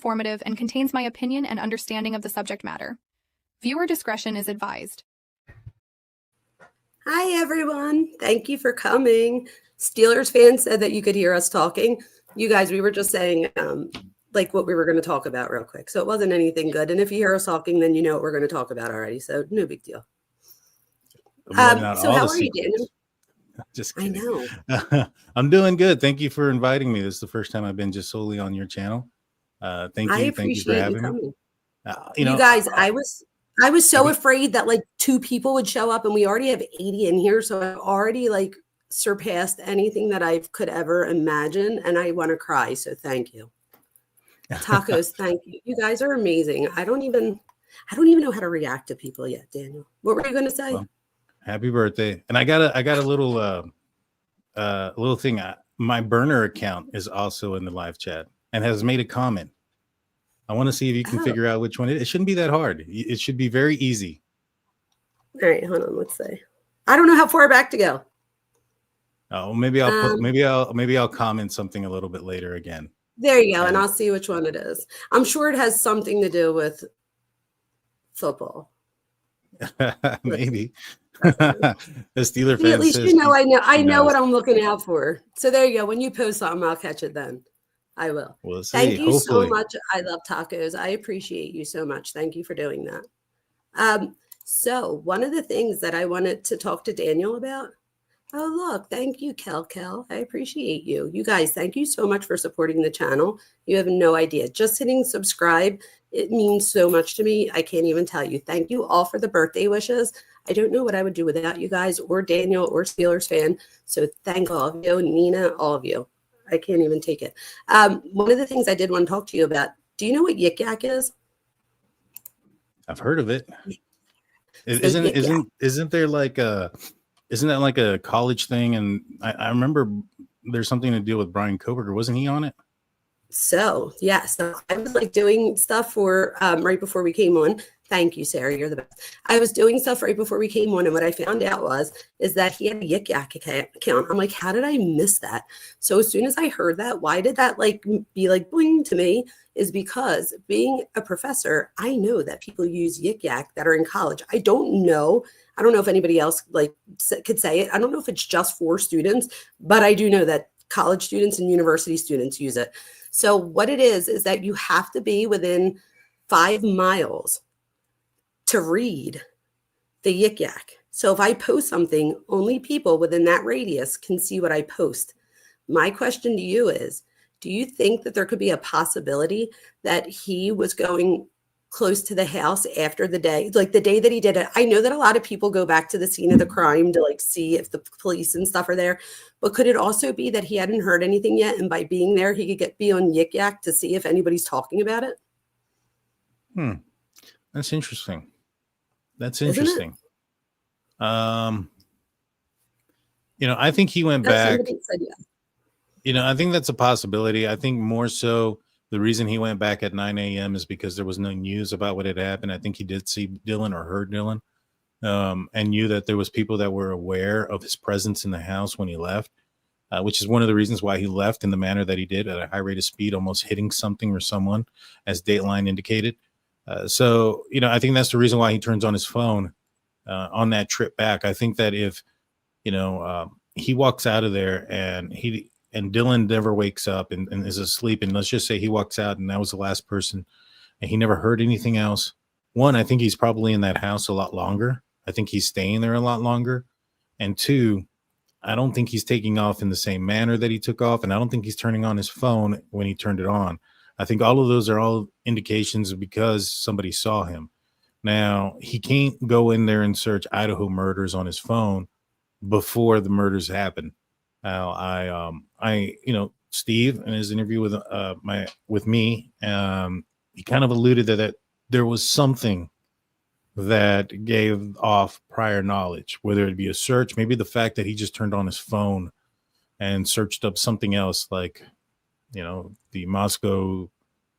informative and contains my opinion and understanding of the subject matter. Viewer discretion is advised. Hi, everyone. Thank you for coming. Steelers fans said that you could hear us talking. You guys, we were just saying like what we were going to talk about real quick. So it wasn't anything good. And if you hear us talking, then you know what we're going to talk about already. So no big deal. So how are you, Daniel? Just kidding. I know. I'm doing good. Thank you for inviting me. This is the first time I've been just solely on your channel. Thank you for having me. You guys, I was so afraid that like 2 people would show up, and we already have 80 in here. So I've already like surpassed anything that I could ever imagine. And I want to cry. So thank you. Tacos, thank you. You guys are amazing. I don't even know how to react to people yet, Daniel. What were you going to say? Well, happy birthday. And I got a little thing. My burner account is also in the live chat and has made a comment. I want to see if you can figure out which one it shouldn't be that hard. It should be very easy. All right, hold on. Let's see. I don't know how far back to go. Oh, maybe I'll comment something a little bit later again. There you go, and I'll see which one it is. I'm sure it has something to do with football. Maybe. The Steeler fans. At least you know I know what I'm looking out for. So there you go. When you post something, I'll catch it then. I will. We'll see. Thank you so much. I love tacos. I appreciate you so much. Thank you for doing that. So one of the things that I wanted to talk to Daniel about. Oh, look. Thank you, Kel. I appreciate you. You guys, thank you so much for supporting the channel. You have no idea. Just hitting subscribe, it means so much to me. I can't even tell you. Thank you all for the birthday wishes. I don't know what I would do without you guys or Daniel or Steelers fan. So thank all of you, Nina, all of you. I can't even take it. One of the things I did want to talk to you about, do you know what yik yak is? I've heard of it. Isn't there like isn't that like a college thing? And I remember there's something to do with Bryan Kohberger. Wasn't he on it? So yes, I was like doing stuff for right before we came on. Thank you, Sarah. You're the best. I was doing stuff right before we came on, and what I found out is that he had a yik yak account. I'm like, how did I miss that? So as soon as I heard that, why did that like be like bling to me? Is because being a professor, I know that people use yik yak that are in college. I don't know if anybody else like could say it. I don't know if it's just for students, but I do know that college students and university students use it. So what it is that you have to be within 5 miles to read the yik yak. So if I post something, only people within that radius can see what I post. My question to you is, do you think that there could be a possibility that he was going close to the house after the day, like the day that he did it? I know that a lot of people go back to the scene of the crime to like see if the police and stuff are there, but could it also be that he hadn't heard anything yet, and by being there, he could be on yik yak to see if anybody's talking about it? That's interesting. That's interesting. I think he went back. Said, yeah. I think that's a possibility. I think more so the reason he went back at 9 a.m. is because there was no news about what had happened. I think he did see Dylan or heard Dylan, and knew that there was people that were aware of his presence in the house when he left, which is one of the reasons why he left in the manner that he did at a high rate of speed, almost hitting something or someone, as Dateline indicated. I think that's the reason why he turns on his phone on that trip back. I think that if, he walks out of there and Dylan never wakes up and is asleep, and let's just say he walks out and that was the last person and he never heard anything else. One, I think he's probably in that house a lot longer. I think he's staying there a lot longer. And 2, I don't think he's taking off in the same manner that he took off. And I don't think he's turning on his phone when he turned it on. I think all of those are all indications because somebody saw him. Now, he can't go in there and search Idaho murders on his phone before the murders happen. Now, Steve in his interview with me, he kind of alluded that there was something that gave off prior knowledge, whether it be a search, maybe the fact that he just turned on his phone and searched up something else, like the Moscow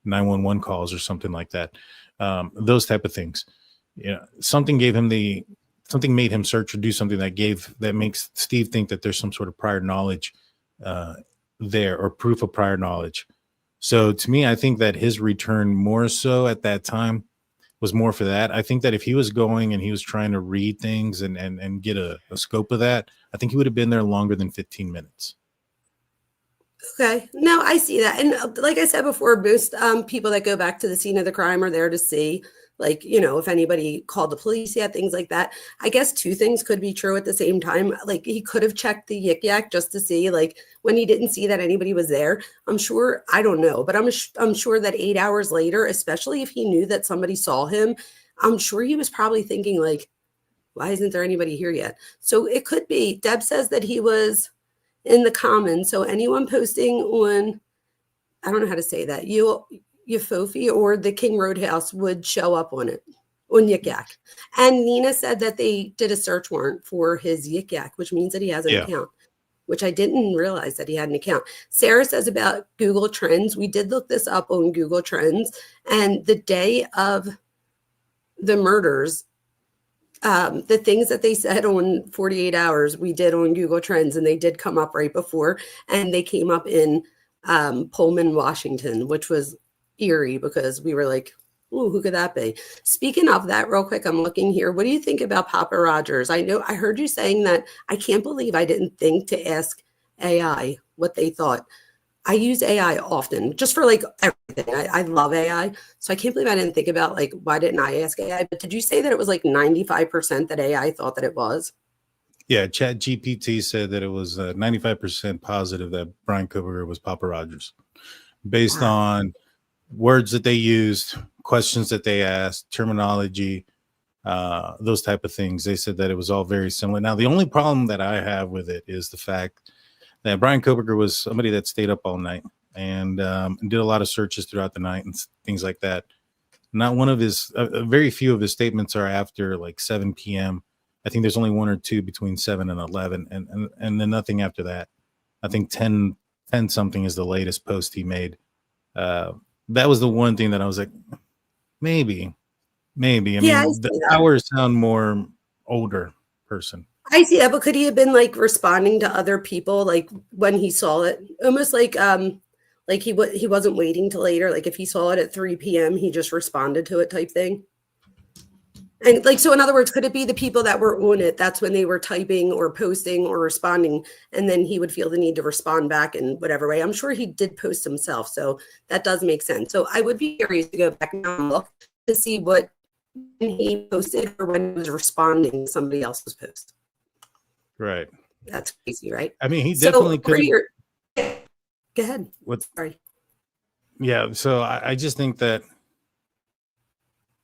911 calls or something like that. Those type of things. Something made him search or do something that makes Steve think that there's some sort of prior knowledge there, or proof of prior knowledge. So to me, I think that his return more so at that time was more for that. I think that if he was going and he was trying to read things and get a scope of that, I think he would have been there longer than 15 minutes. Okay. No, I see that. And like I said before, most people that go back to the scene of the crime are there to see, like, if anybody called the police yet, things like that. I guess two things could be true at the same time. Like, he could have checked the Yik Yak just to see, like, when he didn't see that anybody was there. I'm sure, I don't know, but I'm sure that 8 hours later, especially if he knew that somebody saw him, I'm sure he was probably thinking, like, why isn't there anybody here yet? So it could be. Deb says that he was in the commons. So anyone posting on, I don't know how to say that, Ufofi or the King Roadhouse would show up on it, on Yik Yak. And Nina said that they did a search warrant for his Yik Yak, which means that he has an account, which I didn't realize that he had an account. Sarah says about Google Trends. We did look this up on Google Trends. And the day of the murders, the things that they said on 48 hours, we did on Google Trends, and they did come up right before, and they came up in Pullman, Washington, which was eerie because we were like, oh, who could that be? Speaking of that, real quick, I'm looking here. What do you think about Papa Rogers? I know I heard you saying that. I can't believe I didn't think to ask AI what they thought. I use AI often just for like everything. I love AI. So I can't believe I didn't think about like, why didn't I ask AI? But did you say that it was like 95% that AI thought that it was? Yeah, Chat GPT said that it was 95% positive that Bryan Kohberger was Papa Rogers, based on words that they used, questions that they asked, terminology, those type of things. They said that it was all very similar. Now, the only problem that I have with it is the fact that Bryan Kohberger was somebody that stayed up all night and did a lot of searches throughout the night and things like that. Not one of his, very few of his statements are after like 7 p.m. I think there's only one or two between 7 and 11, and then nothing after that. I think 10 something is the latest post he made. That was the one thing that I was like, maybe. I mean, the hours sound more older person. I see that, but could he have been like responding to other people, like when he saw it, almost like he wasn't waiting till later. Like if he saw it at 3 p.m., he just responded to it, type thing. And like, so in other words, could it be the people that were on it? That's when they were typing or posting or responding, and then he would feel the need to respond back in whatever way. I'm sure he did post himself, so that does make sense. So I would be curious to go back now and look to see what he posted or when he was responding to somebody else's post. Right. That's crazy, right? I mean, he definitely could. Go ahead. What? Sorry. Yeah. So I just think that.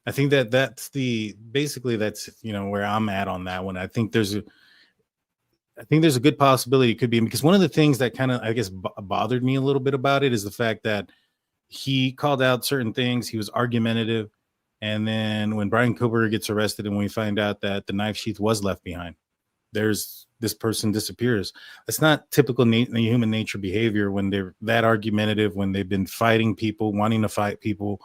I think that that's where I'm at on that one. I think there's a good possibility it could be, because one of the things that kind of, I guess, bothered me a little bit about it is the fact that he called out certain things. He was argumentative. And then when Bryan Kohberger gets arrested and we find out that the knife sheath was left behind, this person disappears. It's not typical human nature behavior when they're that argumentative, when they've been fighting people, wanting to fight people,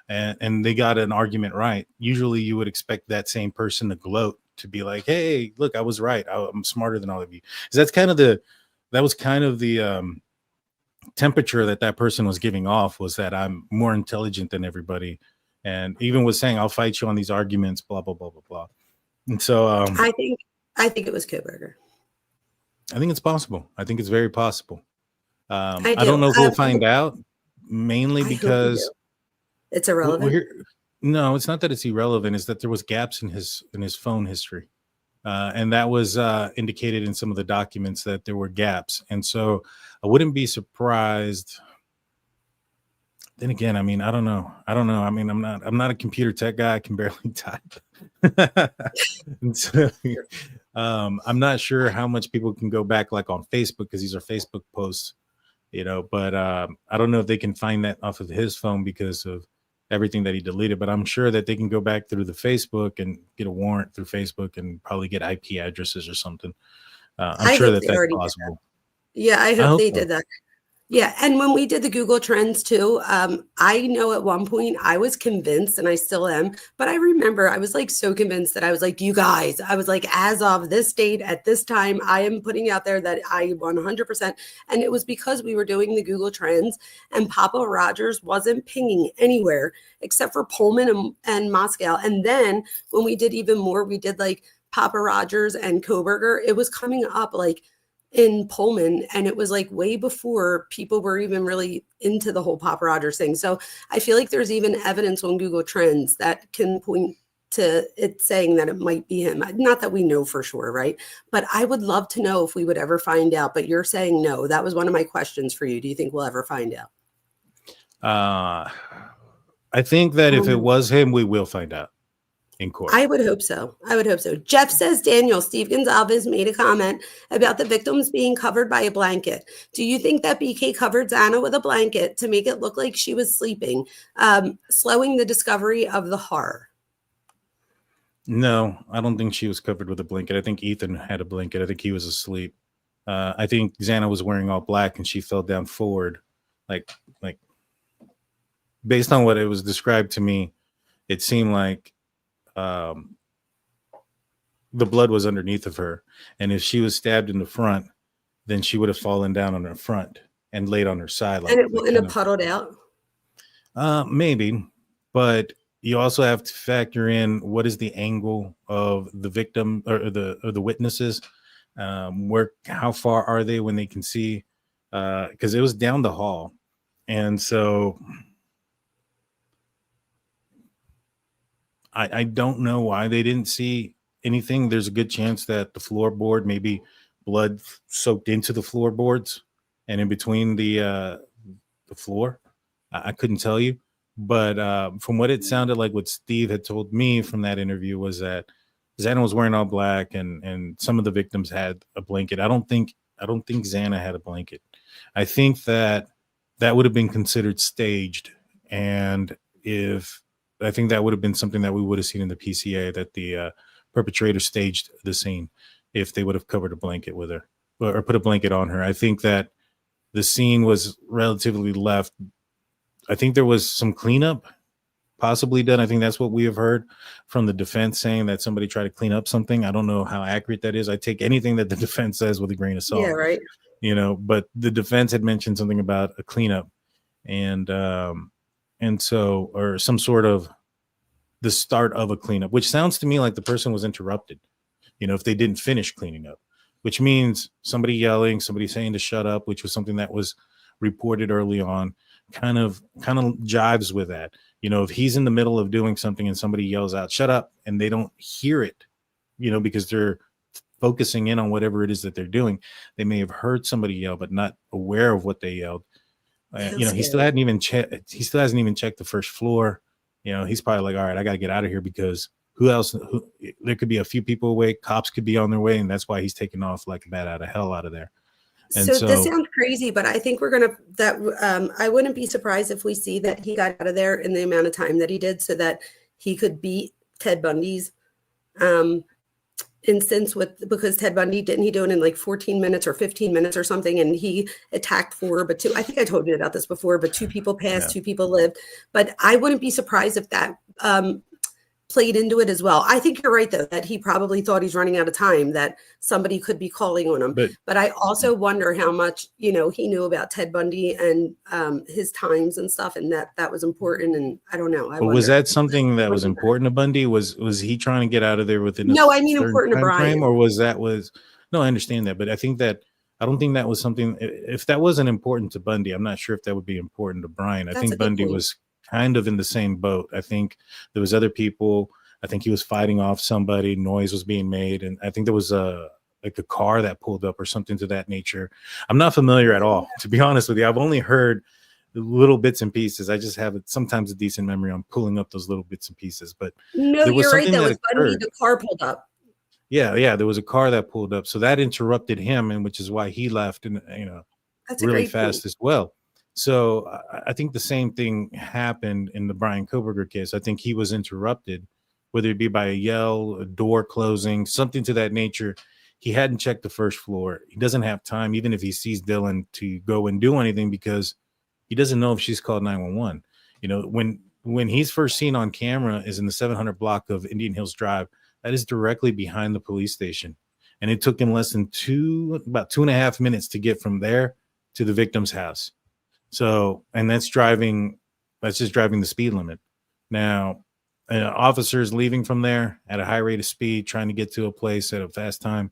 and they got an argument right. Usually you would expect that same person to gloat, to be like, hey, look, I was right. I'm smarter than all of you. Because that was kind of the temperature that person was giving off, was that I'm more intelligent than everybody. And even was saying, I'll fight you on these arguments, blah, blah, blah, blah, blah. And so I think it was Kohberger. I think it's possible. I think it's very possible. I don't know if we'll find out, mainly because it's irrelevant. No, it's not that it's irrelevant. It's that there was gaps in his phone history. And that was indicated in some of the documents that there were gaps. And so I wouldn't be surprised. Then again, I mean, I don't know. I mean, I'm not a computer tech guy. I can barely type. And so, I'm not sure how much people can go back, like on Facebook, because these are Facebook posts, but I don't know if they can find that off of his phone because of everything that he deleted, but I'm sure that they can go back through the Facebook and get a warrant through Facebook and probably get IP addresses or something. I'm sure that's possible. Yeah, I hope they did that. Yeah, and when we did the Google Trends too, I know at one point I was convinced, and I still am, but I remember I was like so convinced that I was like, you guys, I was like, as of this date at this time, I am putting out there that I 100%. And it was because we were doing the Google Trends and Papa Rogers wasn't pinging anywhere except for Pullman and Moscow. And then when we did even more, we did like Papa Rogers and Kohberger, it was coming up like in Pullman, and it was like way before people were even really into the whole Papa Rogers thing. So I feel like there's even evidence on Google Trends that can point to it saying that it might be him. Not that we know for sure, right? But I would love to know if we would ever find out. But you're saying no. That was one of my questions for you. Do you think we'll ever find out? I think that if it was him, we will find out in court. I would hope so. I would hope so. Jeff says, Daniel, Steve Gonzalez made a comment about the victims being covered by a blanket. Do you think that BK covered Xana with a blanket to make it look like she was sleeping, slowing the discovery of the horror? No, I don't think she was covered with a blanket. I think Ethan had a blanket. I think he was asleep. I think Xana was wearing all black and she fell down forward. Like based on what it was described to me, it seemed like the blood was underneath of her, and if she was stabbed in the front, then she would have fallen down on her front and laid on her side, like, and it wouldn't have puddled out. Maybe, but you also have to factor in what is the angle of the victim or the witnesses. How far are they when they can see? Because it was down the hall, and so I don't know why they didn't see anything. There's a good chance that the floorboard, maybe blood soaked into the floorboards and in between the floor. I couldn't tell you, but from what it sounded like, what Steve had told me from that interview was that Xana was wearing all black, and some of the victims had a blanket. I don't think Xana had a blanket. I think that would have been considered staged, and I think that would have been something that we would have seen in the PCA, that the perpetrator staged the scene if they would have covered a blanket with her or put a blanket on her. I think that the scene was relatively left. I think there was some cleanup possibly done. I think that's what we have heard from the defense, saying that somebody tried to clean up something. I don't know how accurate that is. I take anything that the defense says with a grain of salt. Yeah, right. But the defense had mentioned something about a cleanup and so, or some sort of the start of a cleanup, which sounds to me like the person was interrupted, if they didn't finish cleaning up, which means somebody yelling, somebody saying to shut up, which was something that was reported early on, kind of jives with that. If he's in the middle of doing something and somebody yells out, shut up, and they don't hear it, because they're focusing in on whatever it is that they're doing, they may have heard somebody yell, but not aware of what they yelled. He still hasn't even checked the first floor. He's probably like, all right, I got to get out of here, because who else? There could be a few people away. Cops could be on their way. And that's why he's taking off like a bat out of hell out of there. And so this sounds crazy, but I think I wouldn't be surprised if we see that he got out of there in the amount of time that he did, so that he could beat Ted Bundy's instance because Ted Bundy, didn't he do it in like 14 minutes or 15 minutes or something? And he attacked 4, but 2, I think I told you about this before, but 2 people passed, 2 people lived. But I wouldn't be surprised if that played into it as well. I think you're right, though, that he probably thought he's running out of time, that somebody could be calling on him. But I also wonder how much, he knew about Ted Bundy and his times and stuff, and that was important. And I don't know. Was that something that was important to Bundy? Was he trying to get out of there within important to Bryan? Or no, I understand that. But I don't think that was something, if that wasn't important to Bundy, I'm not sure if that would be important to Bryan. I think Bundy was kind of in the same boat. I think there was other people. I think he was fighting off somebody. Noise was being made, and I think there was a car that pulled up or something to that nature. I'm not familiar at all, to be honest with you. I've only heard little bits and pieces. I just have sometimes a decent memory on pulling up those little bits and pieces. But no, you're right. That was Bundy. The car pulled up. Yeah, there was a car that pulled up, so that interrupted him, and which is why he left, and that's really fast as well. So I think the same thing happened in the Bryan Kohberger case. I think he was interrupted, whether it be by a yell, a door closing, something to that nature. he hadn't checked the first floor. He doesn't have time, even if he sees Dylan, to go and do anything because he doesn't know if she's called 911. You know, when he's first seen on camera is in the 700 block of Indian Hills Drive. That is directly behind the police station. And it took him less than about 2.5 minutes to get from there to the victim's house. So, and that's just driving the speed limit. Now, officers leaving from there at a high rate of speed, trying to get to a place at a fast time,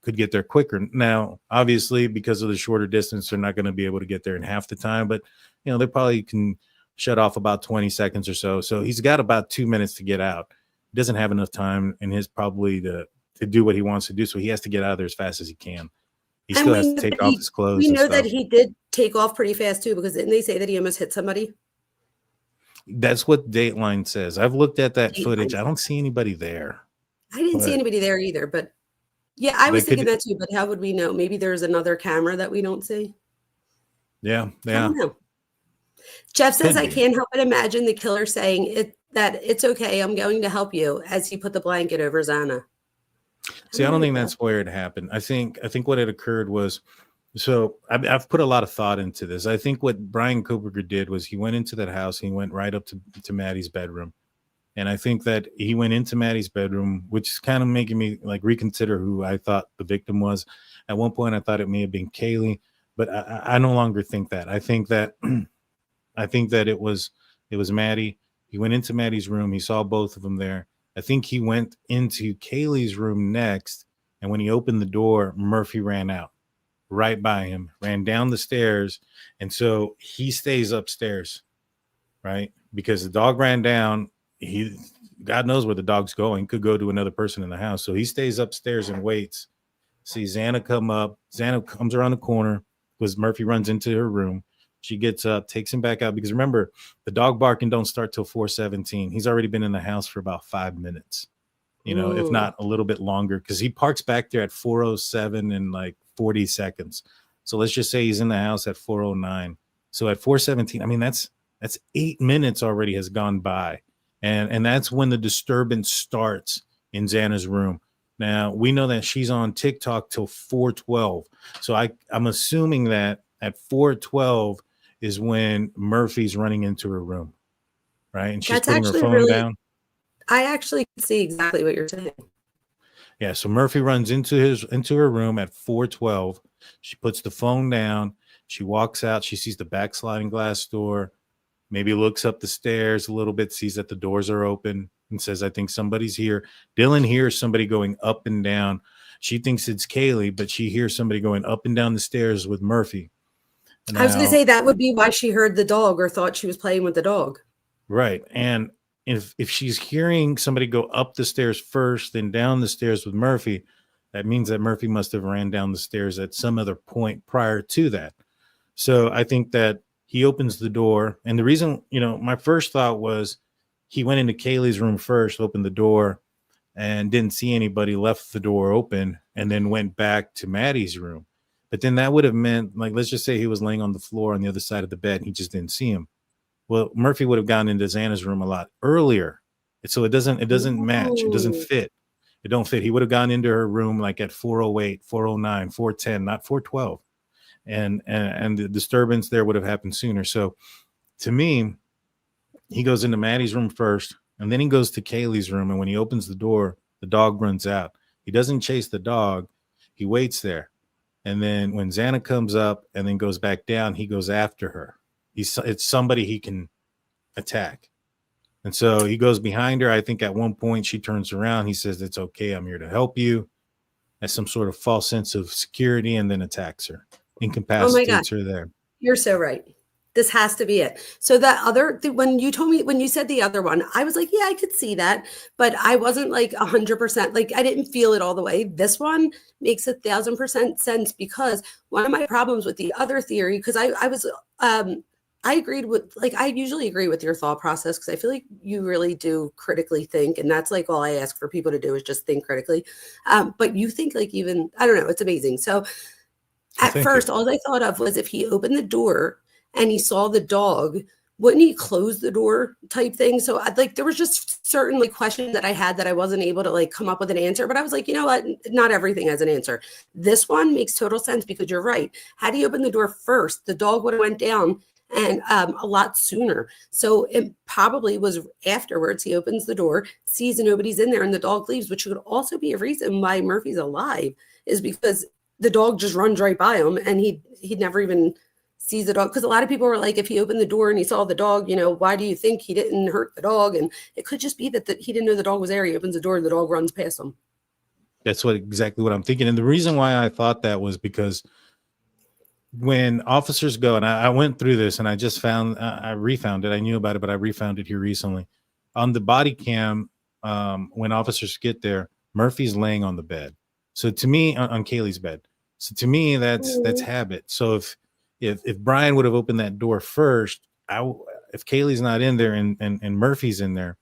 could get there quicker. Now, obviously, because of the shorter distance, they're not going to be able to get there in half the time, but you know, they probably can shut off about 20 seconds or so. So he's got about 2 minutes to get out. He doesn't have enough time in his probably to do what he wants to do. So he has to get out of there as fast as he can. He still has to take off his clothes. We know that he did take off pretty fast too, because didn't they say that he almost hit somebody? That's what Dateline says. I've looked at that footage. I don't see anybody there. I didn't see anybody there either, but yeah, I was thinking that too, but how would we know? Maybe there's another camera that we don't see. Yeah. I don't know. Jeff says, I can't help but imagine the killer saying that it's okay, I'm going to help you, as he put the blanket over Xana. See, I don't think that's where it happened. I think what had occurred was, so I've put a lot of thought into this. I think what Bryan Kohberger did was he went into that house. He went right up to Maddie's bedroom. And I think that he went into Maddie's bedroom, which is kind of making me like reconsider who I thought the victim was. At one point, I thought it may have been Kaylee, but I no longer think that. I think that it was Maddie. He went into Maddie's room. He saw both of them there. I think he went into Kaylee's room next, and when he opened the door, Murphy ran out right by him, ran down the stairs, and so he stays upstairs, right? Because the dog ran down. God knows where the dog's going. Could go to another person in the house, so he stays upstairs and waits. Sees Xana come up. Xana comes around the corner because Murphy runs into her room. She gets up, takes him back out, because remember, the dog barking don't start till 4:17. He's already been in the house for about 5 minutes, if not a little bit longer, because he parks back there at 4:07 and like 40 seconds. So let's just say he's in the house at 4:09. So at 4:17, I mean, that's 8 minutes already has gone by. And that's when the disturbance starts in Xana's room. Now, we know that she's on TikTok till 4:12. So I'm assuming that at 4:12 is when Murphy's running into her room, right? And she's putting her phone down. I actually see exactly what you're saying. Yeah, so Murphy runs into her room at 4:12. She puts the phone down. She walks out. She sees the backsliding glass door. Maybe looks up the stairs a little bit, sees that the doors are open, and says, I think somebody's here. Dylan hears somebody going up and down. She thinks it's Kaylee, but she hears somebody going up and down the stairs with Murphy. Now, I was going to say that would be why she heard the dog or thought she was playing with the dog. Right. And if she's hearing somebody go up the stairs first, then down the stairs with Murphy, that means that Murphy must have ran down the stairs at some other point prior to that. So I think that he opens the door. And the reason, my first thought was he went into Kaylee's room first, opened the door, and didn't see anybody, left the door open, and then went back to Maddie's room. But then that would have meant, like, let's just say he was laying on the floor on the other side of the bed and he just didn't see him. Well, Murphy would have gone into Xana's room a lot earlier. So it doesn't match. It doesn't fit. It don't fit. He would have gone into her room like at 4:08, 4:09, 4:10, not 4:12. And the disturbance there would have happened sooner. So to me, he goes into Maddie's room first, and then he goes to Kaylee's room. And when he opens the door, the dog runs out. He doesn't chase the dog. He waits there. And then when Xana comes up and then goes back down, he goes after her. It's somebody he can attack. And so he goes behind her. I think at one point she turns around. He says, it's okay, I'm here to help you. Has some sort of false sense of security, and then attacks her. Incapacitates her there. You're so right. This has to be it. So when you said the other one, I was like, yeah, I could see that, but I wasn't like 100%, like I didn't feel it all the way. This one makes 1,000% sense, because one of my problems with the other theory, because I agreed with, like, I usually agree with your thought process, because I feel like you really do critically think. And that's like all I ask for people to do is just think critically. But you think like even, I don't know, it's amazing. So at first, all I thought of was if he opened the door and he saw the dog, wouldn't he close the door type thing? So there was just certain like questions that I had that I wasn't able to like come up with an answer, but I was like, you know what? Not everything has an answer. This one makes total sense because you're right. Had he opened the door first, the dog would have went down and a lot sooner. So it probably was afterwards. He opens the door, sees nobody's in there, and the dog leaves, which could also be a reason why Murphy's alive, is because the dog just runs right by him and he never even sees the dog. Because a lot of people were like, if he opened the door and he saw the dog, you know, why do you think he didn't hurt the dog? And it could just be that he didn't know the dog was there. He opens the door and the dog runs past him. That's exactly what I'm thinking. And the reason why I thought that was because when officers go, and I went through this and I just found, I refound it. I knew about it, but I refound it here recently. On the body cam, when officers get there, Murphy's laying on the bed. So to me, on Kaylee's bed. So to me, that's habit. So if Bryan would have opened that door first, if Kaylee's not in there and Murphy's in there,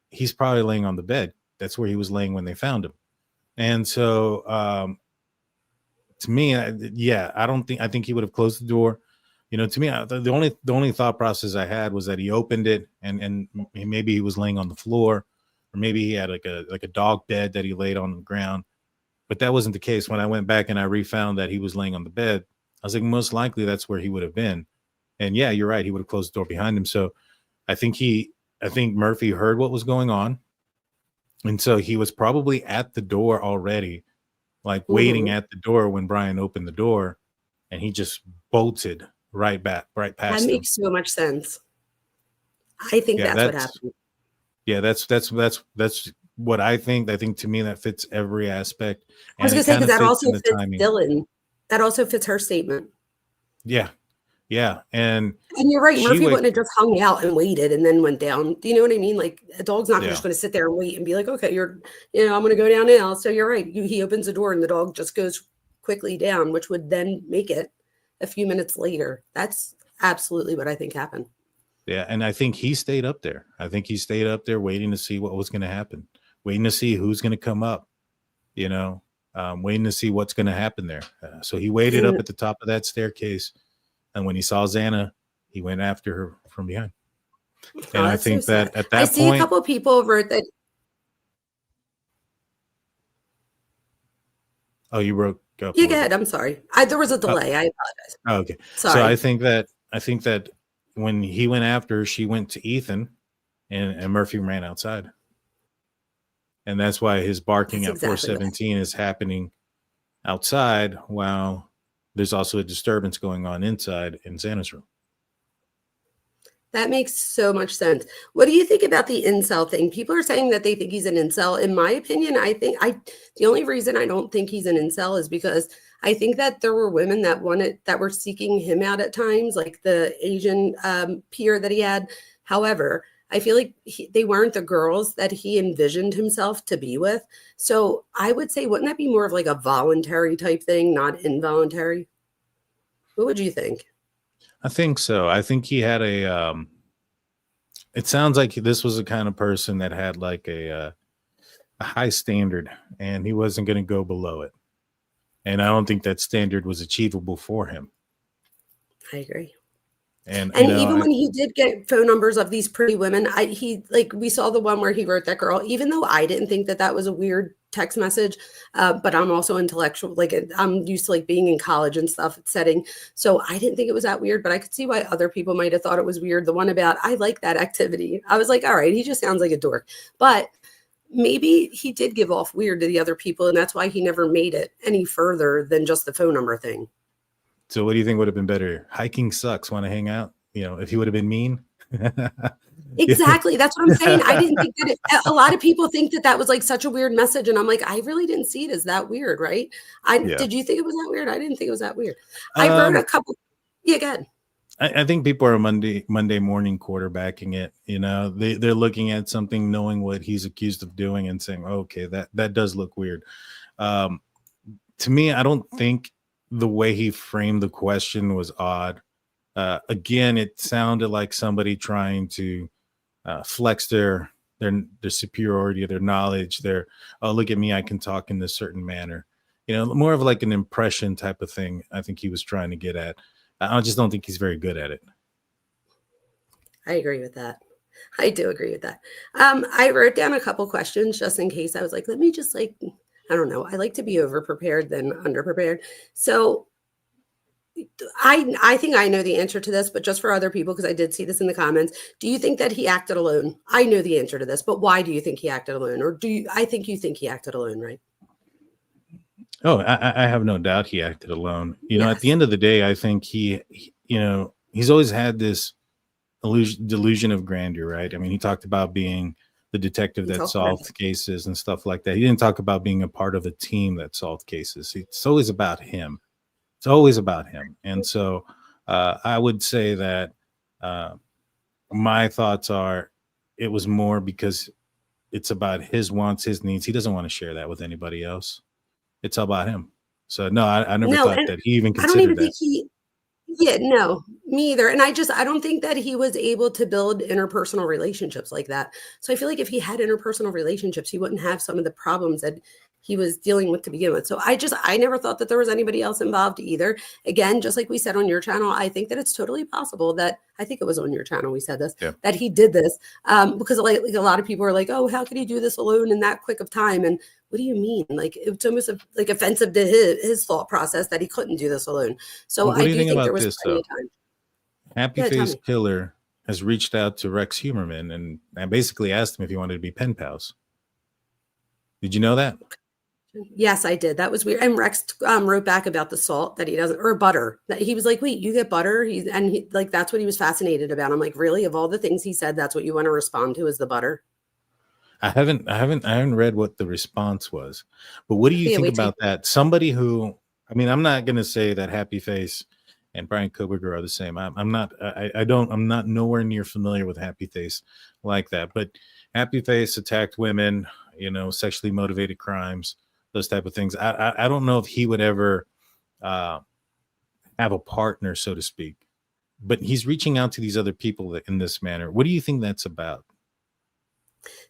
he's probably laying on the bed. That's where he was laying when they found him. And so to me, I think he would have closed the door. You know, to me, the only thought process I had was that he opened it and maybe he was laying on the floor, or maybe he had like a dog bed that he laid on the ground. But that wasn't the case. When I went back and I refound that he was laying on the bed, I was like, most likely that's where he would have been. And yeah, you're right. He would have closed the door behind him. So I think Murphy heard what was going on. And so he was probably at the door already, like waiting at the door when Bryan opened the door, and he just bolted right past that makes so much sense. I think that's what happened. Yeah, that's what I think. I think to me that fits every aspect. I was going to say, because that also fits Dylan. That also fits her statement. Yeah. Yeah. And you're right. Murphy wouldn't have just hung out and waited and then went down. Do you know what I mean? Like, a dog's not just going to sit there and wait and be like, okay, I'm going to go down now. So you're right. He opens the door and the dog just goes quickly down, which would then make it a few minutes later. That's absolutely what I think happened. Yeah. And I think he stayed up there. I think he stayed up there waiting to see what was going to happen, waiting to see who's going to come up, waiting to see what's going to happen there. So he waited up at the top of that staircase. And when he saw Xana, he went after her from behind. And I think that at that point, I see a couple of people wrote that. Oh, you broke up. You go ahead. I'm sorry. There was a delay. I apologize. Oh, okay. Sorry. So I think that when he went after her, she went to Ethan, and Murphy ran outside. And that's why his barking at 417 is happening outside while there's also a disturbance going on inside in Xana's room. That makes so much sense. What do you think about the incel thing? People are saying that they think he's an incel. In my opinion, the only reason I don't think he's an incel is because I think that there were women that were seeking him out at times, like the Asian peer that he had. However, I feel like they weren't the girls that he envisioned himself to be with. So I would say, wouldn't that be more of like a voluntary type thing, not involuntary? What would you think? I think so. I think he had it sounds like this was the kind of person that had like a high standard, and he wasn't going to go below it. And I don't think that standard was achievable for him. I agree. And even when he did get phone numbers of these pretty women, we saw the one where he wrote that girl, even though I didn't think that was a weird text message, but I'm also intellectual. Like, I'm used to like being in college and stuff setting. So I didn't think it was that weird, but I could see why other people might have thought it was weird. The one about, I like that activity. I was like, all right, he just sounds like a dork, but maybe he did give off weird to the other people. And that's why he never made it any further than just the phone number thing. So what do you think would have been better? Hiking sucks. Want to hang out? If he would have been mean. Exactly. That's what I'm saying. I didn't think that a lot of people think that was like such a weird message. And I'm like, I really didn't see it as that weird. Right. Did you think it was that weird? I didn't think it was that weird. I wrote a couple. Yeah, go ahead. I think people are Monday morning quarterbacking it. They're looking at something, knowing what he's accused of doing and saying, okay, that does look weird. To me, I don't think the way he framed the question was odd. Again, it sounded like somebody trying to flex their superiority, their knowledge, oh, look at me, I can talk in this certain manner. More of like an impression type of thing. I think he was trying to get at. I just don't think he's very good at it. I agree with that. I do agree with that. I wrote down a couple questions just in case. I was like, let me just like, I don't know. I like to be over prepared than under prepared. So I think I know the answer to this, but just for other people, because I did see this in the comments, do you think that he acted alone? I know the answer to this, but why do you think he acted alone? Or I think you think he acted alone, right? Oh, I have no doubt he acted alone. You know, at the Yes. end of the day, I think you know, he's always had this delusion of grandeur, right? I mean, he talked about being the detective He that talked about it. solved cases and stuff like that. He didn't talk about being a part of a team that solved cases. It's always about him. It's always about him. And so I would say that uh, my thoughts are it was more because it's about his wants, his needs. He doesn't want to share that with anybody else. It's all about him. So no, I never No, thought and that he even I don't considered even that. think yeah, no, me either. And I don't think that he was able to build interpersonal relationships like that. So I feel like if he had interpersonal relationships, he wouldn't have some of the problems that he was dealing with to begin with. So I never thought that there was anybody else involved either. Again, just like we said on your channel, I think that it's totally possible that I think it was on your channel we said this, Yeah. that he did this because like a lot of people are like, oh, how could he do this alone in that quick of time? And what do you mean? Like it's almost like offensive to his thought process that he couldn't do this alone. So Well, what I do you do think think there about was this plenty though? of time. Happy Yeah, tell Face me. Killer has reached out to Rex Humerman and basically asked him if he wanted to be pen pals. Did you know that? Yes, I did. That was weird. And Rex wrote back about the salt that he doesn't, or butter. That he was like, "Wait, you get butter?" He like that's what he was fascinated about. I'm like, really? Of all the things he said, that's what you want to respond to is the butter? I haven't read what the response was, but what do you Yeah, think wait till about that? Somebody who, I mean, I'm not going to say that Happy Face and Bryan Kohberger are the same. I'm not. I'm not nowhere near familiar with Happy Face like that. But Happy Face attacked women, you know, sexually motivated crimes, those type of things. I don't know if he would ever uh, have a partner, so to speak. But he's reaching out to these other people in this manner. What do you think that's about?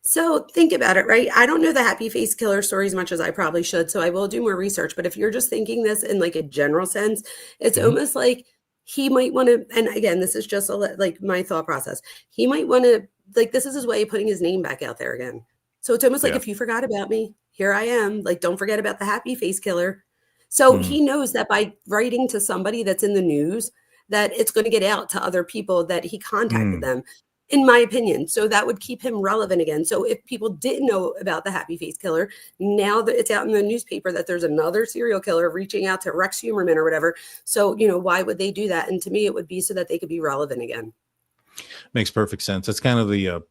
So think about it, right? I don't know the happy face killer story as much as I probably should, so I will do more research. But if you're just thinking this in like a general sense, it's Mhm. almost like he might want to. And again, this is just like my thought process. He might want to like this is his way of putting his name back out there again. So it's almost like Yeah. if you forgot about me, here I am. Like don't forget about the happy face killer. So Mhm. he knows that by writing to somebody that's in the news, that it's going to get out to other people that he contacted Mm. them in my opinion. So that would keep him relevant again. So if people didn't know about the happy face killer, now that it's out in the newspaper that there's another serial killer reaching out to Rex Humerman or whatever. So, you know, why would they do that? And to me, it would be so that they could be relevant again. Makes perfect sense. That's kind of the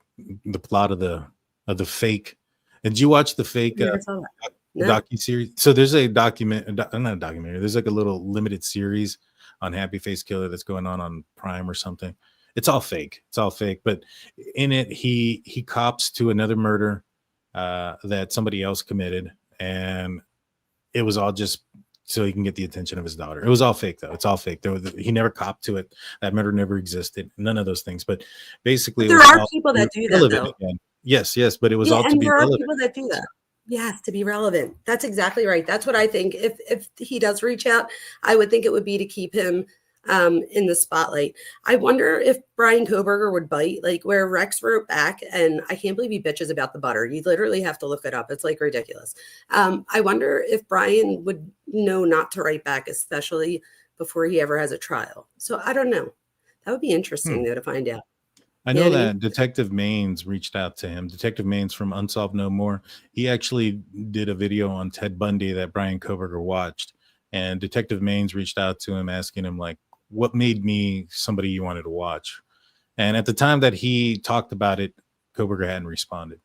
plot of the fake. Did you watch the fake Never saw that. No. docu series? So there's a not a documentary. There's like a little limited series on Happy Face Killer that's going on Prime or something. It's all fake. It's all fake. But in it, he cops to another murder that somebody else committed, and it was all just so he can get the attention of his daughter. It was all fake, though. It's all fake. He never copped to it. That murder never existed. None of those things. But basically, But it there was are all people to that be do that relevant though. again. Yes, yes, but it was Yeah, all to and be there are relevant. people that do that. Yes, to be relevant. That's exactly right. That's what I think. If he does reach out, I would think it would be to keep him in the spotlight. I wonder if Bryan Kohberger would bite, like where Rex wrote back, and I can't believe he bitches about the butter. You literally have to look it up. It's like ridiculous. I wonder if Bryan would know not to write back, especially before he ever has a trial. So I don't know. That would be interesting Hmm. though to find out. I You know know what I mean? that Detective Maines reached out to him. Detective Maines from Unsolved No More. He actually did a video on Ted Bundy that Bryan Kohberger watched, and Detective Maines reached out to him asking him like, "What made me somebody you wanted to watch?" And at the time that he talked about it, Kohberger hadn't responded.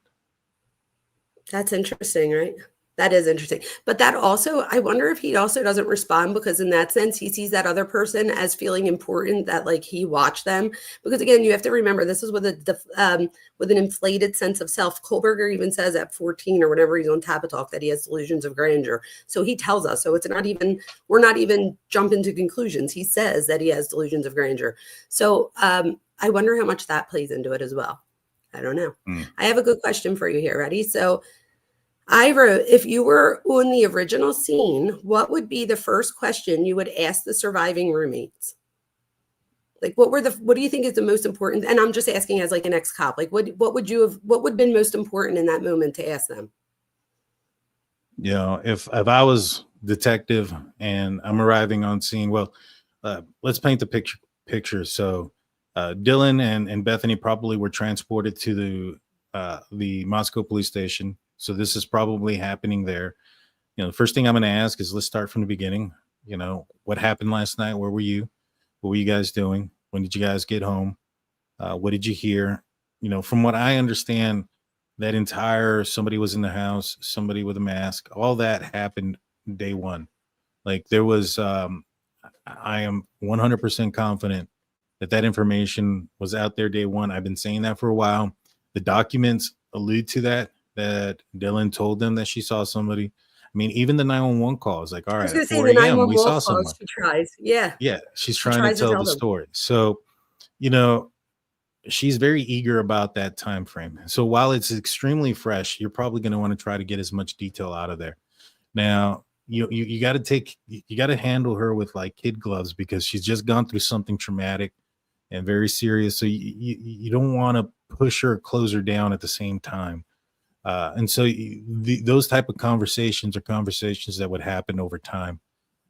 That's interesting, right? That is interesting. But that also, I wonder if he also doesn't respond because in that sense, he sees that other person as feeling important that like he watched them. Because again, you have to remember this is with an inflated sense of self. Kohlberger even says at 14 or whenever he's on Tapatalk that he has delusions of grandeur. So he tells us. So it's not even, we're not even jumping to conclusions. He says that he has delusions of grandeur. So I wonder how much that plays into it as well. I don't know. Mm. I have a good question for you here. Ready? So I wrote, if you were on the original scene, what would be the first question you would ask the surviving roommates? Like, what do you think is the most important? And I'm just asking as like an ex-cop, like what would have been most important in that moment to ask them? You know, if I was detective and I'm arriving on scene, well, let's paint the picture. So Dylan and Bethany probably were transported to the Moscow police station. So this is probably happening there. You know, the first thing I'm going to ask is, let's start from the beginning. You know, what happened last night? Where were you? What were you guys doing? When did you guys get home? What did you hear? You know, from what I understand, that entire somebody was in the house, somebody with a mask, all that happened day one. Like there was, I am 100% confident that that information was out there day one. I've been saying that for a while. The documents allude to that, that Dylan told them that she saw somebody. I mean, even the 911 call is like, all I was right, going at to say 4 the a.m., we 911 saw calls someone. she tries. Yeah. Yeah, she's She trying to tries to tell tell the them. story. So, you know, she's very eager about that time frame. So while it's extremely fresh, you're probably going to want to try to get as much detail out of there. Now, you got to you got to handle her with like kid gloves, because she's just gone through something traumatic and very serious. So you don't want to push her, close her down at the same time. And so those type of conversations are conversations that would happen over time.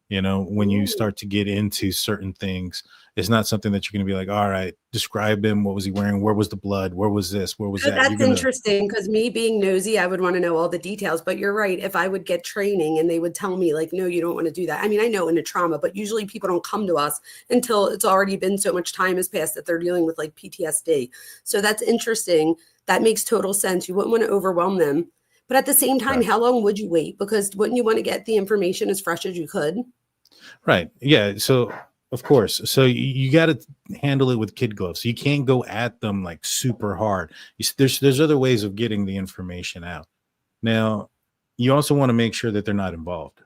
You know, when you Ooh. start to get into certain things, it's not something that you're going to be like, all right, describe him. What was he wearing? Where was the blood? Where was this? Where was that? You're That's going to, interesting because me being nosy, I would want to know all the details. But you're right. If I would get training and they would tell me, like, no, you don't want to do that. I mean, I know in a trauma, but usually people don't come to us until it's already been so much time has passed that they're dealing with like PTSD. So that's interesting. That makes total sense. You wouldn't want to overwhelm them. But at the same time, right. how long would you wait? Because wouldn't you want to get the information as fresh as you could? Right. Yeah. So, of course. So you got to handle it with kid gloves. You can't go at them like super hard. There's other ways of getting the information out. Now, you also want to make sure that they're not involved.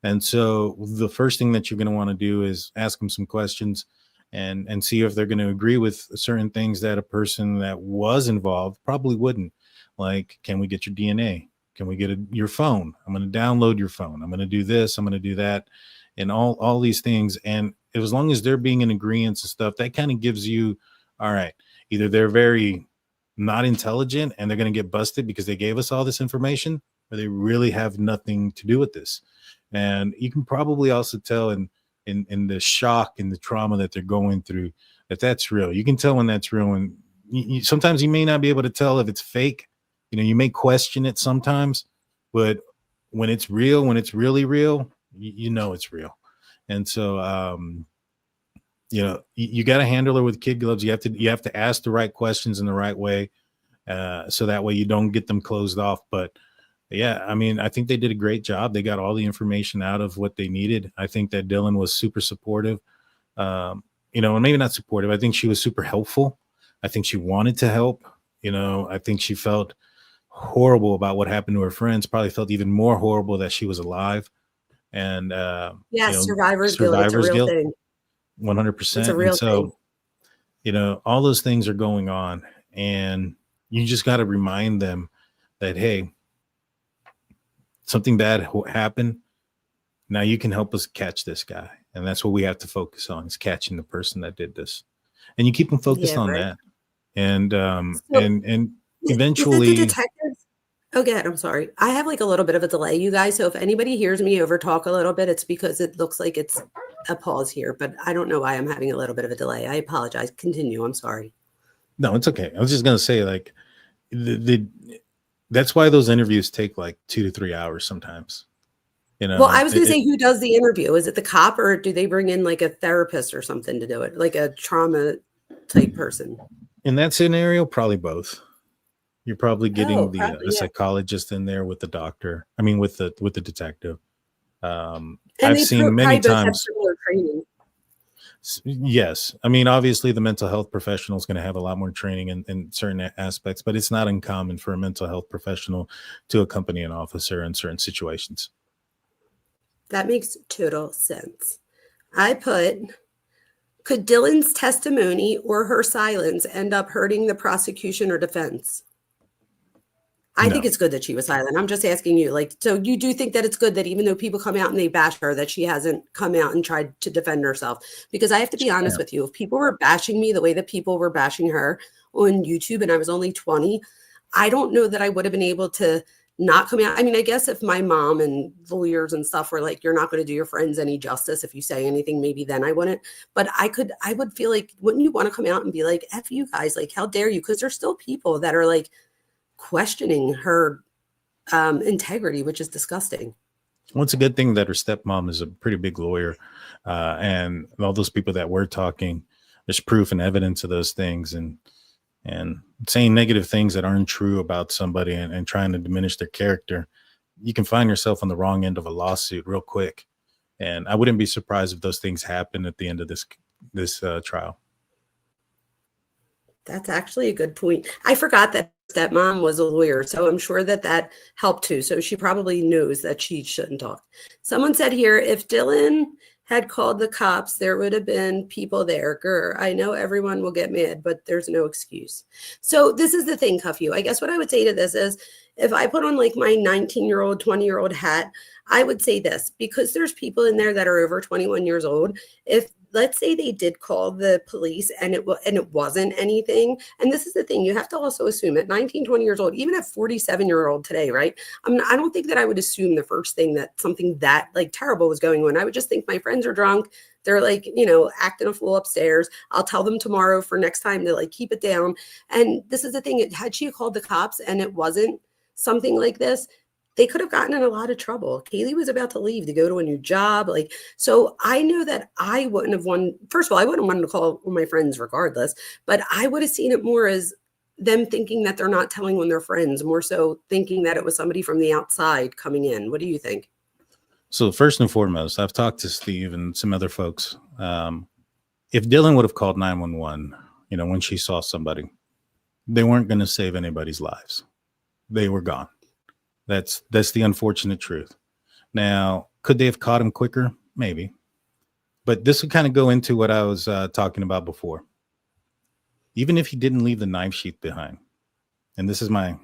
And so the first thing that you're going to want to do is ask them some questions and see if they're going to agree with certain things that a person that was involved probably wouldn't. Like, can we get your DNA? Can we get your phone? I'm going to download your phone. I'm going to do this. I'm going to do that, and all these things. And as long as they're being in agreement and stuff, that kind of gives you, all right, either they're very not intelligent and they're going to get busted because they gave us all this information, or they really have nothing to do with this. And you can probably also tell in the shock and the trauma that they're going through that that's real. You can tell when that's real. And sometimes you may not be able to tell if it's fake. You know, you may question it sometimes, but when it's real, when it's really real, you know it's real. And so you know, you got to handle her with kid gloves. You have to ask the right questions in the right way, so that way you don't get them closed off. But yeah, I mean, I think they did a great job. They got all the information out of what they needed. I think that Dylan was super supportive, you know, and maybe not supportive. I think she was super helpful. I think she wanted to help. You know, I think she felt horrible about what happened to her friends, probably felt even more horrible that she was alive. And, Yeah, you know, survivor's guilt. It's a survivor's real guilt, thing. It's a 100%. And real thing. so, you know, all those things are going on. And you just got to remind them that, hey, something bad happened. Now you can help us catch this guy. And that's what we have to focus on, is catching the person that did this. And you keep them focused Yeah, on right. that. And So and is it the eventually, detectives? Oh, go ahead. I'm sorry. I have like a little bit of a delay, you guys. So if anybody hears me over talk a little bit, it's because it looks like it's a pause here, but I don't know why I'm having a little bit of a delay. I apologize. Continue. I'm sorry. no, it's okay. I was just gonna say, like, the that's why those interviews take like 2 to 3 hours sometimes. You Well, I know, was going to say, who does the interview? Is it the cop or do they bring in like a therapist or something to do it? Like a trauma type person? in that scenario, probably both. You're probably Oh, getting probably, the yeah. psychologist in there with the doctor. I mean, with the detective. And I've they seen many probably both have times. similar training. Yes. I mean, obviously the mental health professional is going to have a lot more training in certain aspects, but it's not uncommon for a mental health professional to accompany an officer in certain situations. That makes total sense. I put, could Dylan's testimony or her silence end up hurting the prosecution or defense? I No. think it's good that she was silent. I'm just asking you, like, so you do think that it's good that even though people come out and they bash her, that she hasn't come out and tried to defend herself? Because I have to be honest with you, if people were bashing me the way that people were bashing her on YouTube and I was only 20, I don't know that I would have been able to not come out. I mean, I guess if my mom and lawyers and stuff were like, you're not going to do your friends any justice if you say anything, maybe then I wouldn't. But I would feel like, wouldn't you want to come out and be like, F you guys, like, how dare you? Because there's still people that are like questioning her integrity, which is disgusting. Well, it's a good thing that her stepmom is a pretty big lawyer. And all those people that were talking, there's proof and evidence of those things. And saying negative things that aren't true about somebody and trying to diminish their character, you can find yourself on the wrong end of a lawsuit real quick. And I wouldn't be surprised if those things happen at the end of this trial. That's actually a good point. I forgot that stepmom was a lawyer, so I'm sure that that helped too. So she probably knows that she shouldn't talk. Someone said here, if Dylan had called the cops, there would have been people there. Grr, I know everyone will get mad, but there's no excuse. So this is the thing, Cuff You. I guess what I would say to this is, if I put on like my 19-year-old, 20-year-old hat, I would say this, because there's people in there that are over 21 years old. If let's say they did call the police and it wasn't anything. And this is the thing, you have to also assume at 19, 20 years old, even at 47-year-old today, right? I don't think that I would assume the first thing that something that like terrible was going on. I would just think my friends are drunk. They're like, acting a fool upstairs. I'll tell them tomorrow for next time to like keep it down. And this is the thing, had she called the cops and it wasn't something like this, they could have gotten in a lot of trouble. Kaylee was about to leave to go to a new job. So I know that I wouldn't have first of all, I wouldn't have wanted to call my friends regardless, but I would have seen it more as them thinking that they're not telling on their friends, more so thinking that it was somebody from the outside coming in. What do you think? So first and foremost, I've talked to Steve and some other folks. If Dylan would have called 911, when she saw somebody, they weren't going to save anybody's lives. They were gone. That's the unfortunate truth. Now, could they have caught him quicker? Maybe. But this would kind of go into what I was talking about before. Even if he didn't leave the knife sheath behind, and this is my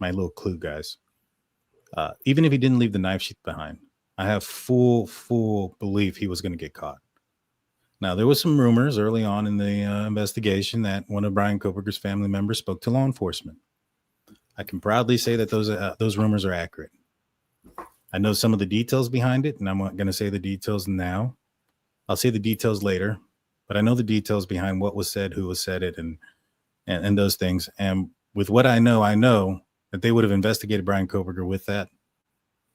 little clue, guys. Even if he didn't leave the knife sheath behind, I have full belief he was going to get caught. Now, there was some rumors early on in the investigation that one of Bryan Kohberger's family members spoke to law enforcement. I can proudly say that those rumors are accurate. I know some of the details behind it, and I'm not going to say the details now. I'll say the details later, but I know the details behind what was said, who was said it, and those things. And with what I know that they would have investigated Bryan Kohberger with that,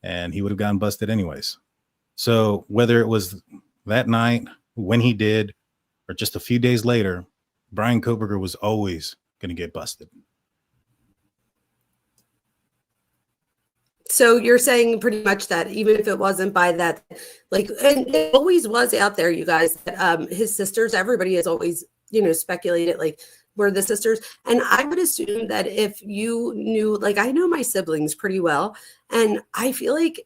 and he would have gotten busted anyways. So whether it was that night, when he did, or just a few days later, Bryan Kohberger was always going to get busted. So you're saying pretty much that even if it wasn't by that, and it always was out there, you guys, that his sisters, everybody has always, speculated, were the sisters. And I would assume that if you knew, I know my siblings pretty well, and I feel like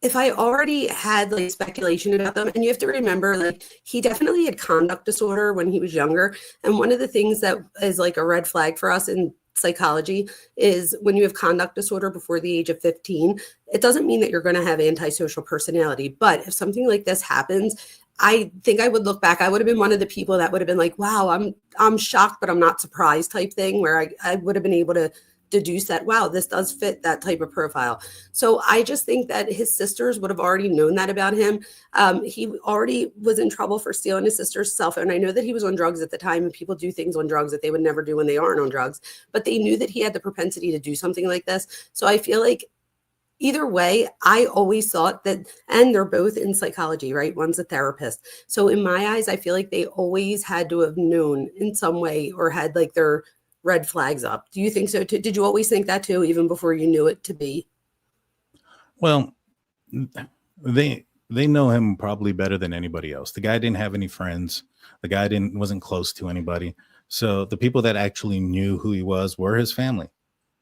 if I already had speculation about them, and you have to remember, he definitely had conduct disorder when he was younger. And one of the things that is a red flag for us in psychology is when you have conduct disorder before the age of 15, it doesn't mean that you're going to have antisocial personality. But if something like this happens, I think I would look back. I would have been one of the people that would have been like, wow, I'm shocked, but I'm not surprised type thing, where I would have been able to deduce that, wow, this does fit that type of profile. So I just think that his sisters would have already known that about him. He already was in trouble for stealing his sister's cell phone. I know that he was on drugs at the time, and people do things on drugs that they would never do when they aren't on drugs, but they knew that he had the propensity to do something like this. So I feel like either way, I always thought that, and they're both in psychology, right? One's a therapist. So in my eyes, I feel like they always had to have known in some way, or had their red flags up. Do you think so too? Did you always think that too, even before you knew it to be? Well, they know him probably better than anybody else. The guy didn't have any friends. The guy wasn't close to anybody. So the people that actually knew who he was were his family.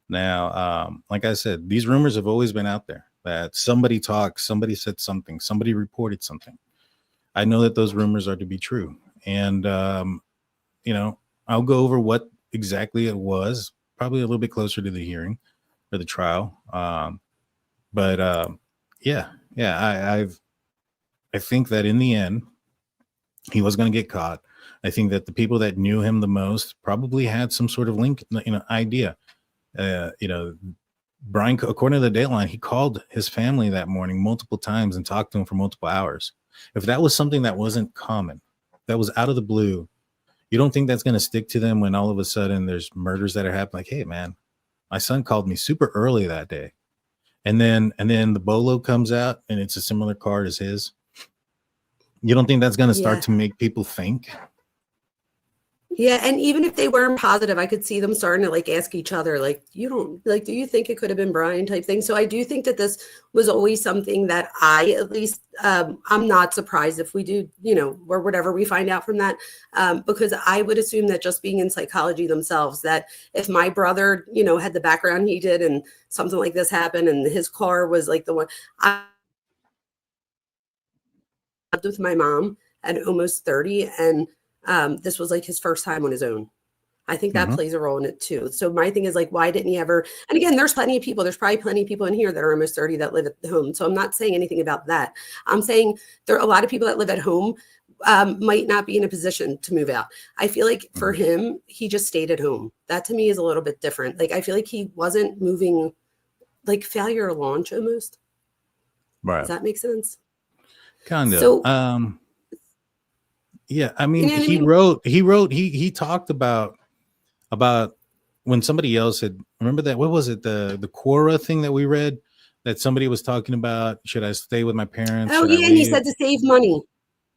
Now, like I said, these rumors have always been out there that somebody talked, somebody said something, somebody reported something. I know that those rumors are to be true. And, I'll go over what exactly it was, probably a little bit closer to the hearing. or the trial. But I think that in the end, he was going to get caught. I think that the people that knew him the most probably had some sort of link, idea. Bryan, according to the Dateline, he called his family that morning multiple times and talked to them for multiple hours. If that was something that wasn't common, that was out of the blue, you don't think that's going to stick to them when all of a sudden there's murders that are happening? Like, hey, man, my son called me super early that day. And then the Bolo comes out and it's a similar card as his. You don't think that's going to start to make people think? Yeah, and even if they weren't positive, I could see them starting to like ask each other, like, you don't like, do you think it could have been Bryan type thing? So I do think that this was always something that I, at least, I'm not surprised if we do, or whatever we find out from that, because I would assume that just being in psychology themselves, that if my brother, had the background he did and something like this happened and his car was like the one, I lived with my mom at almost 30, and this was like his first time on his own. I think that plays a role in it too. So my thing is like, why didn't he ever? And again, there's probably plenty of people in here that are almost 30 that live at home. So I'm not saying anything about that. I'm saying there are a lot of people that live at home might not be in a position to move out. I feel like for him, he just stayed at home. That to me is a little bit different. Like, I feel like he wasn't moving, like failure to launch almost. Right. Does that make sense? Kind of. So, yeah, I mean, he talked about when somebody else had, remember that, what was it, the Quora thing that we read, that somebody was talking about, should I stay with my parents? Oh yeah, and he said to save money.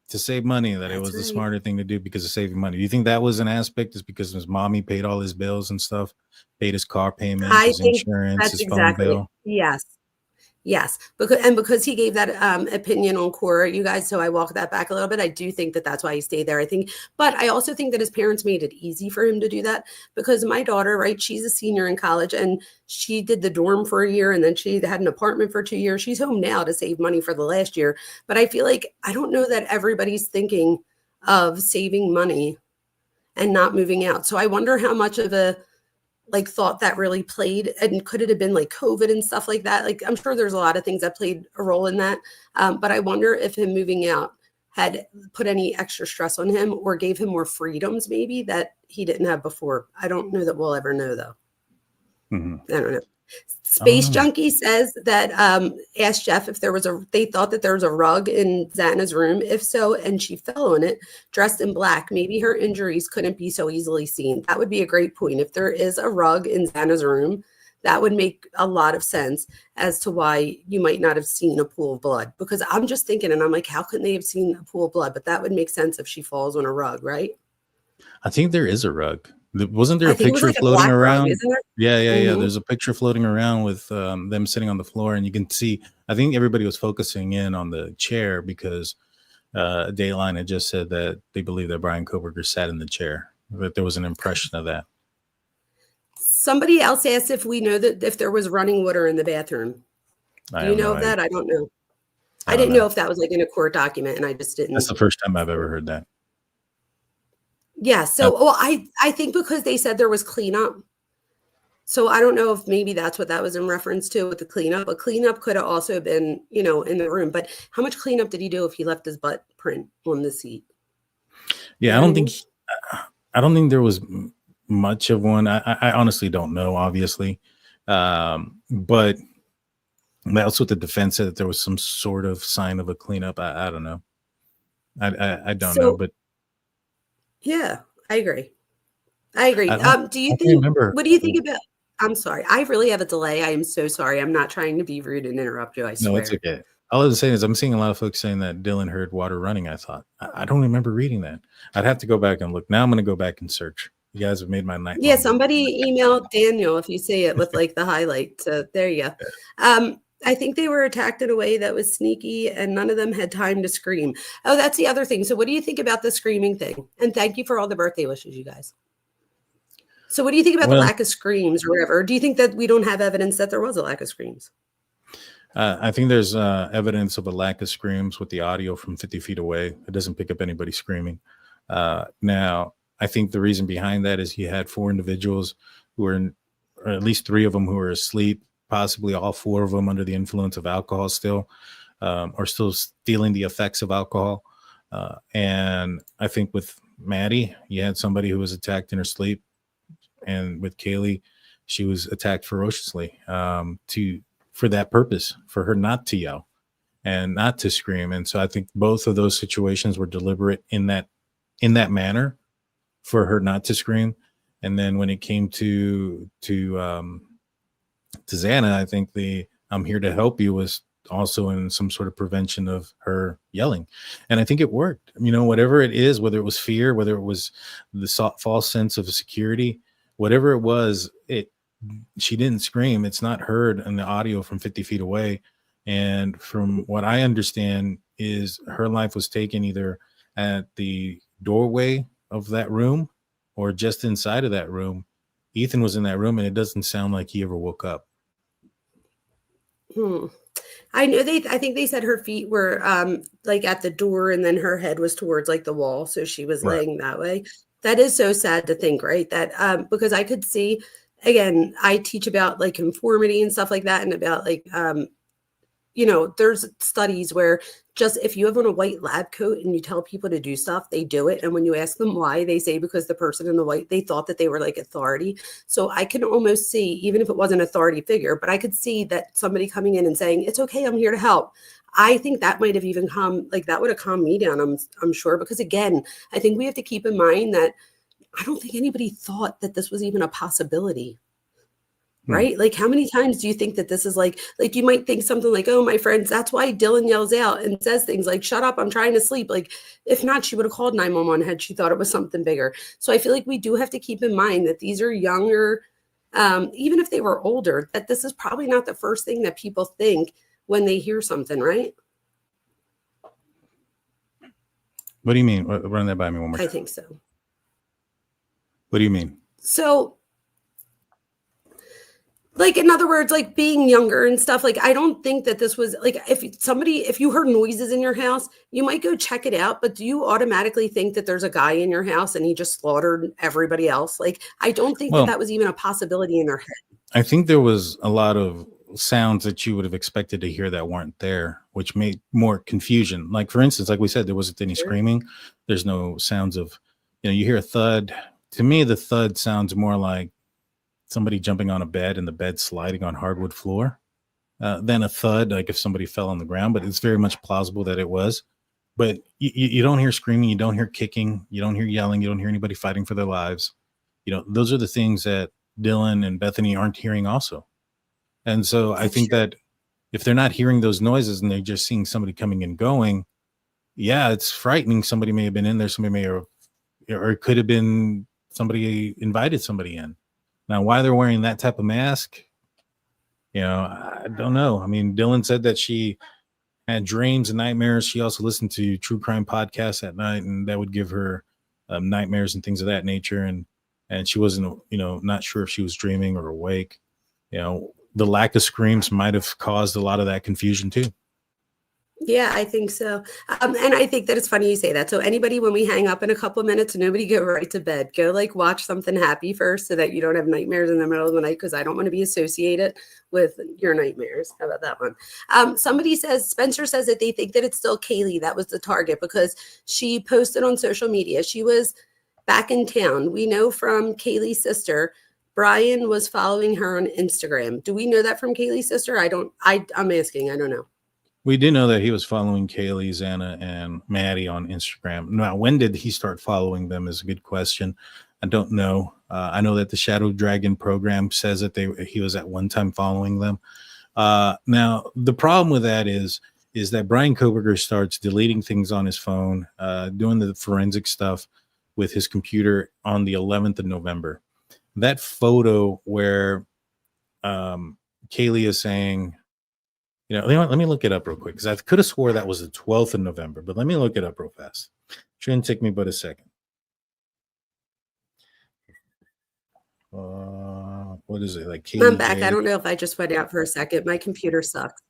To save money, that it was the smarter thing to do because of saving money. Do you think that was an aspect? Is because his mommy paid all his bills and stuff, paid his car payment, his insurance, his phone bill? Yes, because he gave that opinion on Quora, you guys. So I walk that back a little bit. I do think that that's why he stayed there. I think, but I also think that his parents made it easy for him to do that, because my daughter, right, she's a senior in college and she did the dorm for a year and then she had an apartment for 2 years. She's home now to save money for the last year. But I feel like, I don't know that everybody's thinking of saving money and not moving out. So I wonder how much of a thought that really played, and could it have been like COVID and stuff like that? Like, I'm sure there's a lot of things that played a role in that. But I wonder if him moving out had put any extra stress on him or gave him more freedoms maybe that he didn't have before. I don't know that we'll ever know though. I don't know. Space Junkie says that asked Jeff if they thought that there was a rug in Xana's room. If so, and she fell on it, dressed in black, maybe her injuries couldn't be so easily seen. That would be a great point. If there is a rug in Xana's room, that would make a lot of sense as to why you might not have seen a pool of blood. Because I'm just thinking, and I'm like, how couldn't they have seen a pool of blood? But that would make sense if she falls on a rug, right? I think there is a rug. Wasn't there a picture floating around? Rug, yeah. There's a picture floating around with them sitting on the floor, and you can see. I think everybody was focusing in on the chair because Dayline had just said that they believe that Bryan Kohberger sat in the chair. That there was an impression of that. Somebody else asked if we know that if there was running water in the bathroom. Do you know of that? I don't know. I didn't know if that was like in a court document, and I just didn't. That's the first time I've ever heard that. Yeah. So, I think because they said there was cleanup. So I don't know if maybe that's what that was in reference to with the cleanup. But cleanup could have also been, in the room. But how much cleanup did he do if he left his butt print on the seat? Yeah, I don't think there was much of one. I honestly don't know, obviously. But that's what the defense said, that there was some sort of sign of a cleanup. I don't know. I don't know, but. Yeah, I agree. Do you think, what do you think about, I'm sorry, I really have a delay. I am so sorry. I'm not trying to be rude and interrupt you. I swear. No, it's okay. All I was saying is I'm seeing a lot of folks saying that Dylan heard water running. I thought, I don't remember reading that. I'd have to go back and look. Now I'm going to go back and search. You guys have made my night. Yeah, somebody emailed Daniel if you see it with like the highlight. So there you go. I think they were attacked in a way that was sneaky and none of them had time to scream. Oh, that's the other thing. So what do you think about the screaming thing? And thank you for all the birthday wishes, you guys. So what do you think about the lack of screams or whatever? Do you think that we don't have evidence that there was a lack of screams? I think there's evidence of a lack of screams with the audio from 50 feet away. It doesn't pick up anybody screaming. Now, I think the reason behind that is he had 4 individuals who were or at least 3 of them who were asleep, possibly all 4 of them under the influence of alcohol still, or still feeling the effects of alcohol. And I think with Maddie, you had somebody who was attacked in her sleep, and with Kaylee, she was attacked ferociously for that purpose, for her not to yell and not to scream. And so I think both of those situations were deliberate in that manner, for her not to scream. And then when it came to Xana, I think the "I'm here to help you" was also in some sort of prevention of her yelling. And I think it worked. Whatever it is, whether it was fear, whether it was the false sense of security, whatever it was, she didn't scream. It's not heard in the audio from 50 feet away. And from what I understand is her life was taken either at the doorway of that room or just inside of that room. Ethan was in that room, and it doesn't sound like he ever woke up. I know I think they said her feet were like at the door, and then her head was towards like the wall. So she was laying that way. That is so sad to think, right? That because I could see, again, I teach about like conformity and stuff like that, and about like there's studies where just if you have on a white lab coat and you tell people to do stuff, they do it. And when you ask them why, they say because the person in the white, they thought that they were like authority. So I can almost see, even if it wasn't an authority figure, but I could see that somebody coming in and saying, "It's okay, I'm here to help." I think that might have even that would have calmed me down, I'm sure. Because again, I think we have to keep in mind that I don't think anybody thought that this was even a possibility. Right? Like, how many times do you think that this is like you might think something like, "Oh, my friends," that's why Dylan yells out and says things like, "Shut up, I'm trying to sleep." Like, if not, she would have called 911 had she thought it was something bigger. So I feel like we do have to keep in mind that these are younger, even if they were older, that this is probably not the first thing that people think when they hear something, right? What do you mean? Run that by me one more time. I think so. What do you mean? So, like, in other words, like being younger and stuff, like, I don't think that this was like, if you heard noises in your house, you might go check it out, but do you automatically think that there's a guy in your house and he just slaughtered everybody else? Like, I don't think that was even a possibility in their head. I think there was a lot of sounds that you would have expected to hear that weren't there, which made more confusion. Like, for instance, like we said, there wasn't any screaming. There's no sounds of, you hear a thud. To me, the thud sounds more like somebody jumping on a bed and the bed sliding on hardwood floor than a thud, like if somebody fell on the ground. But it's very much plausible that it was. But you don't hear screaming, you don't hear kicking, you don't hear yelling, you don't hear anybody fighting for their lives. Those are the things that Dylan and Bethany aren't hearing also. And so I think that if they're not hearing those noises and they're just seeing somebody coming and going, yeah, it's frightening. Somebody may have been in there, somebody may have, or it could have been somebody invited somebody in. Now, why they're wearing that type of mask, I don't know. I mean, Dylan said that she had dreams and nightmares. She also listened to true crime podcasts at night, and that would give her nightmares and things of that nature. And she wasn't, not sure if she was dreaming or awake. The lack of screams might have caused a lot of that confusion too. Yeah, I think so. And I think that it's funny you say that. So anybody, when we hang up in a couple of minutes, nobody go right to bed. Go like watch something happy first so that you don't have nightmares in the middle of the night, because I don't want to be associated with your nightmares. How about that one? Spencer says that they think that it's still Kaylee that was the target because she posted on social media. She was back in town. We know from Kaylee's sister, Bryan was following her on Instagram. Do we know that from Kaylee's sister? I'm asking. I don't know. We do know that he was following Kaylee, Xana, and Maddie on Instagram. Now, when did he start following them is a good question. I don't know. I know that the Shadow Dragon program says that he was at one time following them. Now, the problem with that is that Bryan Kohberger starts deleting things on his phone, doing the forensic stuff with his computer on the 11th of November. That photo where Kaylee is saying, let me look it up real quick, because I could have swore that was the 12th of November, but let me look it up real fast. Shouldn't take me but a second. What is it? Like Kaylee I'm back. I don't know if I just went out for a second. My computer sucks.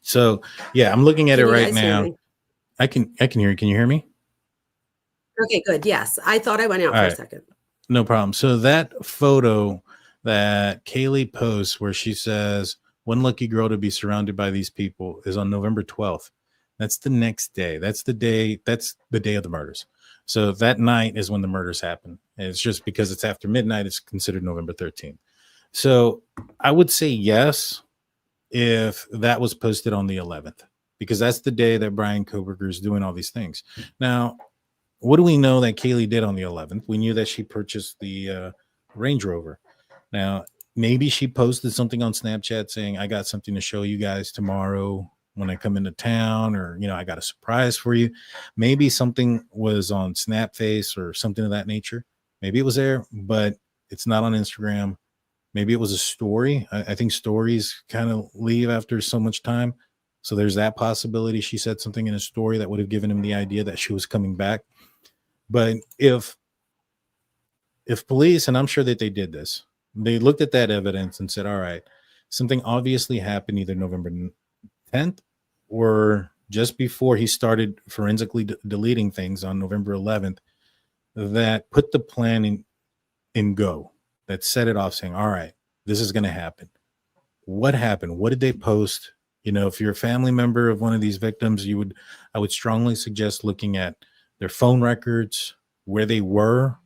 So yeah, I'm looking at it right now. I can hear you. Can you hear me? Okay, good. Yes. I thought I went out for a second. No problem. So that photo that Kaylee posts where she says, one lucky girl to be surrounded by these people is on November 12th. That's the next day. That's the day of the murders. So that night is when the murders happen. And it's just because it's after midnight, it's considered November 13th. So I would say yes if that was posted on the 11th, because that's the day that Bryan Kohberger is doing all these things. Now, what do we know that Kaylee did on the 11th? We knew that she purchased the Range Rover. Now, maybe she posted something on Snapchat saying, I got something to show you guys tomorrow when I come into town, or, I got a surprise for you. Maybe something was on Snapface or something of that nature. Maybe it was there, but it's not on Instagram. Maybe it was a story. I think stories kind of leave after so much time. So there's that possibility. She said something in a story that would have given him the idea that she was coming back. But if police, and I'm sure that they did this, they looked at that evidence and said, all right, something obviously happened either November 10th or just before he started forensically deleting things on November 11th, that put the plan in go, that set it off, saying, all right, this is going to happen. What happened? What did they post? If you're a family member of one of these victims, I would strongly suggest looking at their phone records, where they were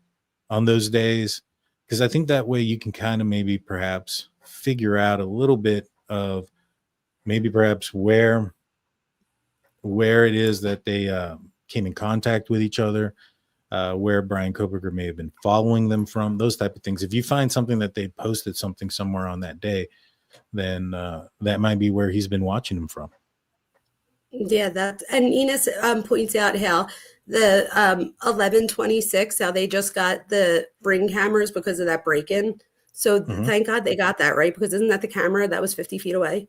on those days, because I think that way you can kind of maybe perhaps figure out a little bit of maybe perhaps where it is that they came in contact with each other, where Bryan Kohberger may have been following them from, those type of things. If you find something that they posted something somewhere on that day, then that might be where he's been watching them from. Yeah, and Nina points out how the 11/26, how they just got the Ring cameras because of that break-in. So thank God they got that, right? Because isn't that the camera that was 50 feet away?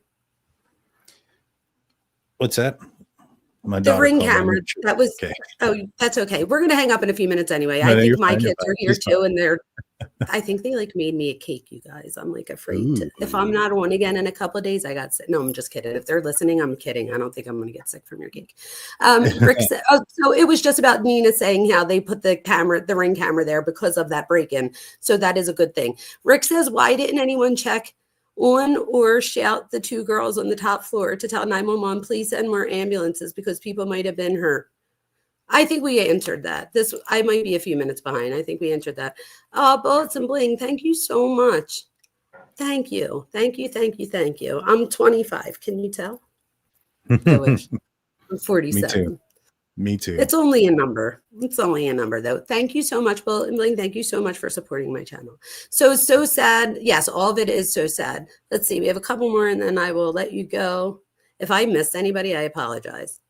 What's that? My The daughter Ring called. camera that was okay. Oh, that's okay. We're gonna hang up in a few minutes anyway. No, I think my fine, kids are here too, fine. and I think they made me a cake, you guys. I'm afraid to, if I'm not on again in a couple of days, I got sick. No, I'm just kidding. If they're listening, I'm kidding. I don't think I'm gonna get sick from your cake. Rick said, so it was just about Nina saying how they put the Ring camera there because of that break-in. So that is a good thing. Rick says, why didn't anyone check on or shout the two girls on the top floor to tell 911, please send more ambulances because people might have been hurt? I think we answered that. I might be a few minutes behind. I think we answered that. Oh, Bullets and Bling, thank you so much. Thank you. Thank you. Thank you. Thank you. I'm 25. Can you tell? I wish. I'm 47. Me too. It's only a number. It's only a number, though. Thank you so much, Bullet and Bling. Thank you so much for supporting my channel. So sad. Yes, all of it is so sad. Let's see. We have a couple more, and then I will let you go. If I missed anybody, I apologize.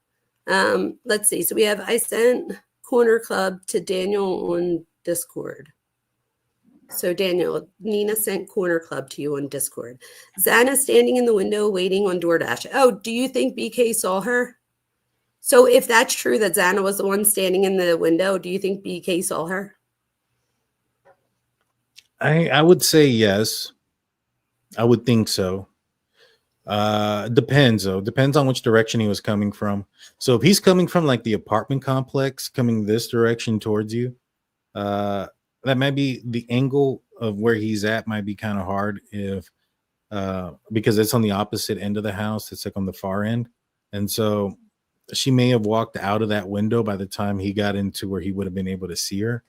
Let's see. So we have, I sent Corner Club to Daniel on Discord. So Daniel, Nina sent Corner Club to you on Discord. Xana standing in the window waiting on DoorDash. Oh, do you think BK saw her? So if that's true that Xana was the one standing in the window, do you think BK saw her? I would say yes. I would think so. Depends though. Depends on which direction he was coming from. So if he's coming from like the apartment complex, coming this direction towards you, that might be the angle of where he's at might be kind of hard if because it's on the opposite end of the house. It's like on the far end. And so she may have walked out of that window by the time he got into where he would have been able to see her.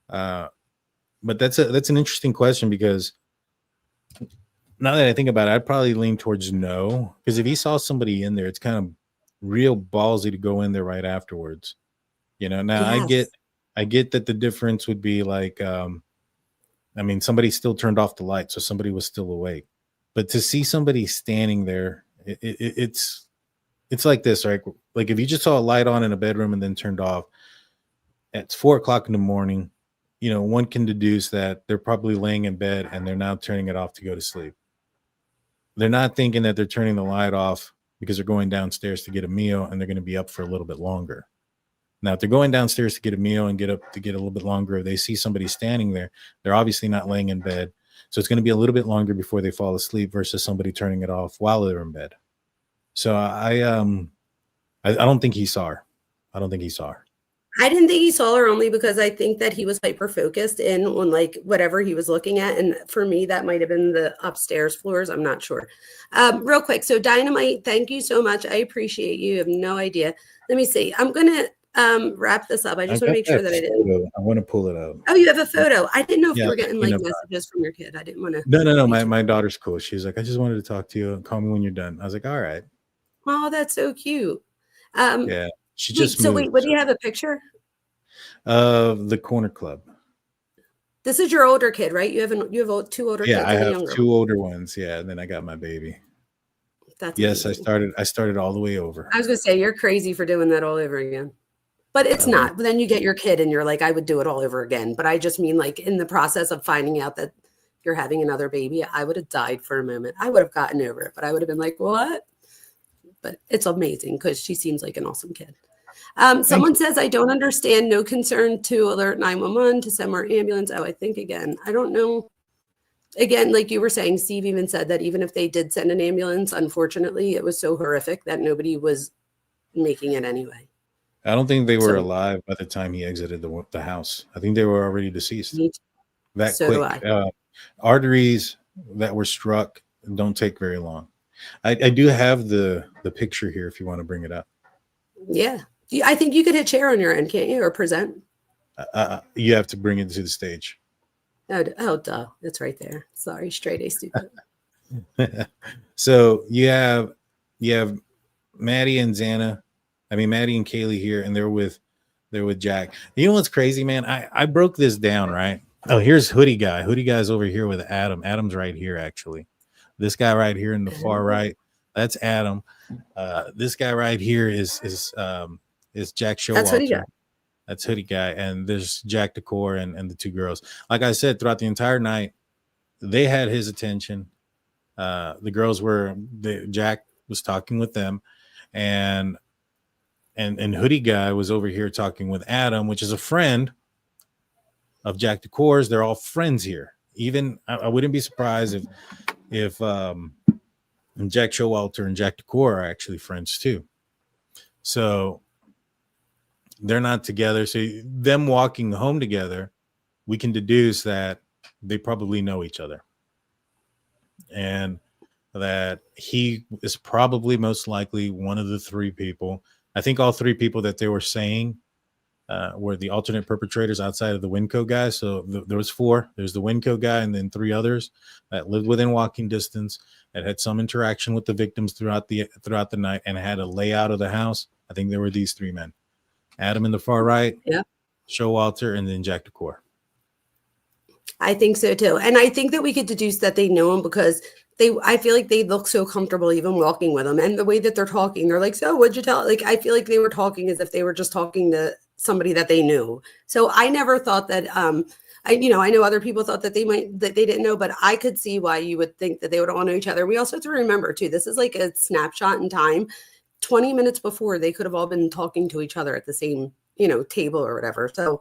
But that's an interesting question, because now that I think about it, I'd probably lean towards no, because if he saw somebody in there, it's kind of real ballsy to go in there right afterwards. Now yes. I get that the difference would be like, somebody still turned off the light, so somebody was still awake. But to see somebody standing there, it's like this, right? Like if you just saw a light on in a bedroom and then turned off, it's 4:00 in the morning. One can deduce that they're probably laying in bed and they're now turning it off to go to sleep. They're not thinking that they're turning the light off because they're going downstairs to get a meal and they're going to be up for a little bit longer. Now, if they're going downstairs to get a meal and get up to get a little bit longer, if they see somebody standing there, they're obviously not laying in bed. So it's going to be a little bit longer before they fall asleep versus somebody turning it off while they're in bed. So I don't think he saw her. I don't think he saw her. I didn't think he saw her only because I think that he was hyper focused in on like whatever he was looking at. And for me, that might have been the upstairs floors. I'm not sure. Real quick. So Dynamite, thank you so much. I appreciate you. You have no idea. Let me see. I'm going to wrap this up. I I just want to got make sure that I that didn't. photo. I want to pull it up. Oh, you have a photo. I didn't know if Yeah, you were getting like you know, messages from your kid. I didn't want to. no. My daughter's cool. She's like, I just wanted to talk to you. Call me when you're done. I was like, all right. Oh, that's so cute. Yeah, she Wait, just so moved. wait, what do you have a picture? Of the corner club. This is your older kid, right? You have two older Yeah, kids I and a have younger two one. older ones. Yeah, and then I got my baby. That's Yes, amazing. I started all the way over. I was gonna say you're crazy for doing that all over again. But it's Oh, not. But then you get your kid and you're like, I would do it all over again. But I just mean like in the process of finding out that you're having another baby, I would have died for a moment. I would have gotten over it, but I would have been like, what? But it's amazing because she seems like an awesome kid. Someone says, I don't understand. No concern to alert 911 to send more ambulance. Oh, I think again, I don't know. Again, like you were saying, Steve even said that even if they did send an ambulance, unfortunately, it was so horrific that nobody was making it anyway. I don't think they were So alive by the time he exited the house. I think they were already deceased. That so do quick. I. Arteries that were struck don't take very long. I do have the picture here if you want to bring it up. Yeah. I think you could hit share on your end, can't you? Or present. You have to bring it to the stage. Oh, duh. It's right there. Sorry, straight A stupid. So you have Maddie and Xana. I mean Maddie and Kaylee here, and they're with Jack. You know what's crazy, man? I broke this down, right? Oh, here's Hoodie Guy. Hoodie Guy's over here with Adam. Adam's right here, actually. This guy right here in the far right, that's Adam. This guy right here is Jack Showalter. That's Hoodie Guy. That's Hoodie Guy, and there's Jack Decor and the two girls. Like I said, throughout the entire night, they had his attention. The girls Jack was talking with them, and Hoodie Guy was over here talking with Adam, which is a friend of Jack Decor's. They're all friends here. Even I wouldn't be surprised if Jack Showalter and Jack Decor are actually friends too. So they're not together. So them walking home together, we can deduce that they probably know each other. And that he is probably most likely one of the three people. I think all three people that they were saying were the alternate perpetrators outside of the Winco guy. So there was four. There's the Winco guy and then three others that lived within walking distance, that had some interaction with the victims throughout the night and had a layout of the house. I think there were these three men. Adam in the far right, yeah, Showalter, and then Jack Decor. I think so too. And I think that we could deduce that they know him because I feel like they look so comfortable even walking with him. And the way that they're talking, they're like, so what'd you tell? Like, I feel like they were talking as if they were just talking to somebody that they knew. So I never thought that, I know other people thought that they didn't know, but I could see why you would think that they would all know each other. We also have to remember too, this is like a snapshot in time. 20 minutes before, they could have all been talking to each other at the same, table or whatever. So,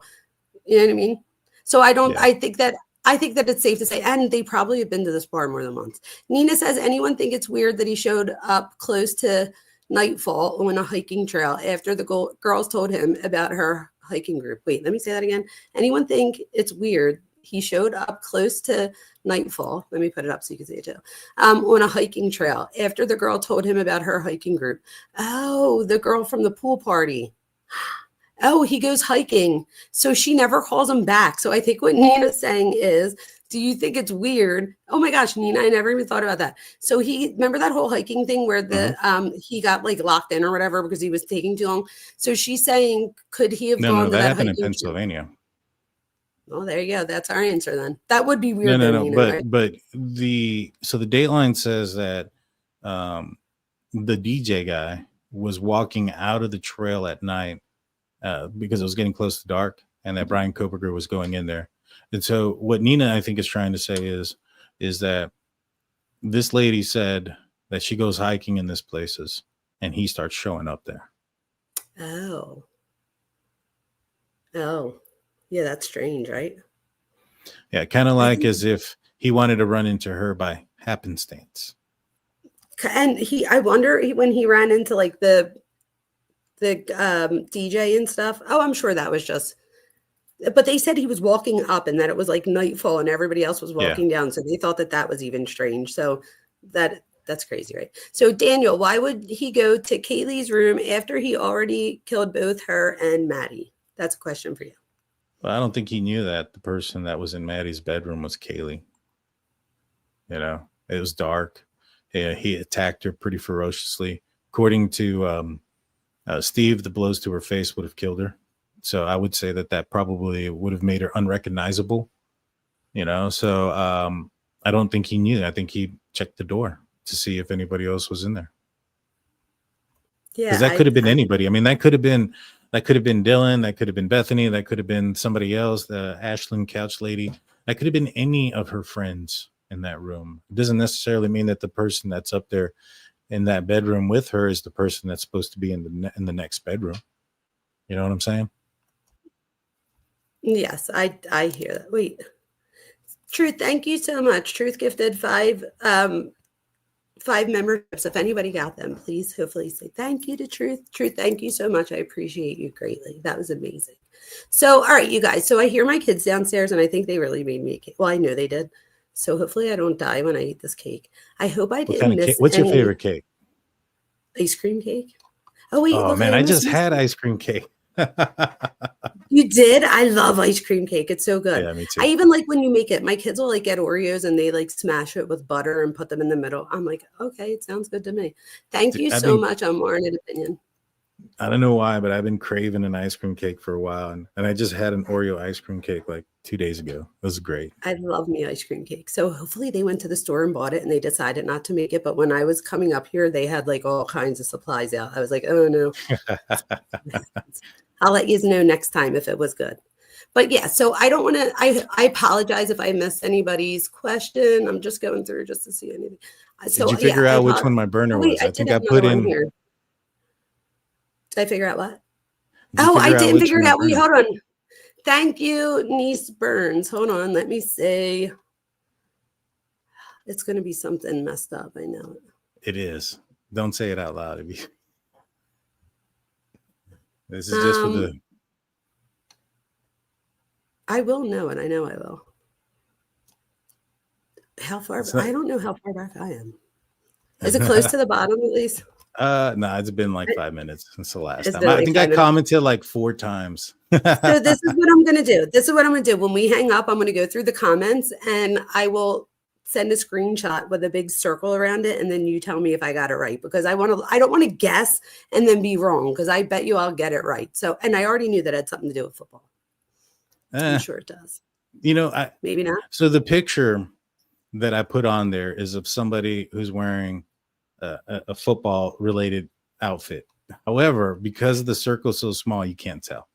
you know what I mean? So I think that it's safe to say, and they probably have been to this bar more than once. Nina says, anyone think it's weird that he showed up close to nightfall on a hiking trail after the girls told him about her hiking group? Wait, let me say that again. Anyone think it's weird he showed up close to nightfall? Let me put it up so you can see it too. On a hiking trail after the girl told him about her hiking group. Oh, the girl from the pool party. Oh, he goes hiking. So she never calls him back. So I think what Nina's saying is, do you think it's weird? Oh my gosh, Nina, I never even thought about that. So remember that whole hiking thing where he got like locked in or whatever because he was taking too long. So she's saying, could he have gone to that happened in hiking Pennsylvania. Trip? Oh, there you go. That's our answer then. That would be weird. No, Nina, but right? but the Dateline says that the DJ guy was walking out of the trail at night because it was getting close to dark, and that Bryan Kohberger was going in there. And so what Nina, I think, is trying to say is that this lady said that she goes hiking in this places, and he starts showing up there. Oh, yeah, that's strange, right? Yeah, kind of like as if he wanted to run into her by happenstance. And I wonder when he ran into like the the DJ and stuff. Oh, I'm sure that was just, but they said he was walking up and that it was like nightfall and everybody else was walking down. So they thought that that was even strange. So that's crazy, right? So Daniel, why would he go to Kaylee's room after he already killed both her and Maddie? That's a question for you. Well, I don't think he knew that the person that was in Maddie's bedroom was Kaylee. You know, it was dark. Yeah, he attacked her pretty ferociously. According to Steve, the blows to her face would have killed her. So I would say that probably would have made her unrecognizable. You know, so I don't think he knew. I think he checked the door to see if anybody else was in there. Yeah, because that could have been anybody. I mean, that could have been Dylan. That could have been Bethany. That could have been somebody else. The Ashland couch lady. That could have been any of her friends in that room. It doesn't necessarily mean that the person that's up there in that bedroom with her is the person that's supposed to be in the next bedroom. You know what I'm saying? Yes, I hear that. Wait, Truth, thank you so much. Truth gifted 5 memberships. If anybody got them, please hopefully say thank you to Truth. Truth, thank you so much. I appreciate you greatly. That was amazing. So, all right, you guys. So I hear my kids downstairs and I think they really made me a cake. Well, I know they did. So hopefully I don't die when I eat this cake. I hope I didn't miss What's your favorite cake? Ice cream cake. Oh, wait. Oh, man, I just had ice cream cake. You did? I love ice cream cake. It's so good. Yeah, me too. I even like when you make it. My kids will like get Oreos and they like smash it with butter and put them in the middle. I'm like, okay, it sounds good to me. Thank you so much. I'm more in an opinion. I don't know why, but I've been craving an ice cream cake for a while. And I just had an Oreo ice cream cake like 2 days ago. It was great. I love me ice cream cake. So hopefully they went to the store and bought it and they decided not to make it. But when I was coming up here, they had like all kinds of supplies out. I was like, oh no. I'll let you know next time if it was good. But yeah, so I don't want to, I apologize if I missed anybody's question. I'm just going through just to see anything. So, did you figure out which one my burner was? I think I put in here. Did I figure out what? I didn't figure it out. Wait, hold on. Thank you, Niece Burns. Hold on. Let me say. It's going to be something messed up. I know it. It is. Don't say it out loud. This is just for the. I will know it. I know I will. How far? I don't know how far back I am. Is it close to the bottom at least? No, it's been like 5 minutes since the last time. I think I commented like 4 times. So this is what I'm going to do. When we hang up, I'm going to go through the comments and I will send a screenshot with a big circle around it. And then you tell me if I got it right, because I don't want to guess and then be wrong, because I bet you I'll get it right. So, and I already knew that had something to do with football. I'm sure it does. You know, maybe not. So the picture that I put on there is of somebody who's wearing a football related outfit. However, because the circle's so small, you can't tell.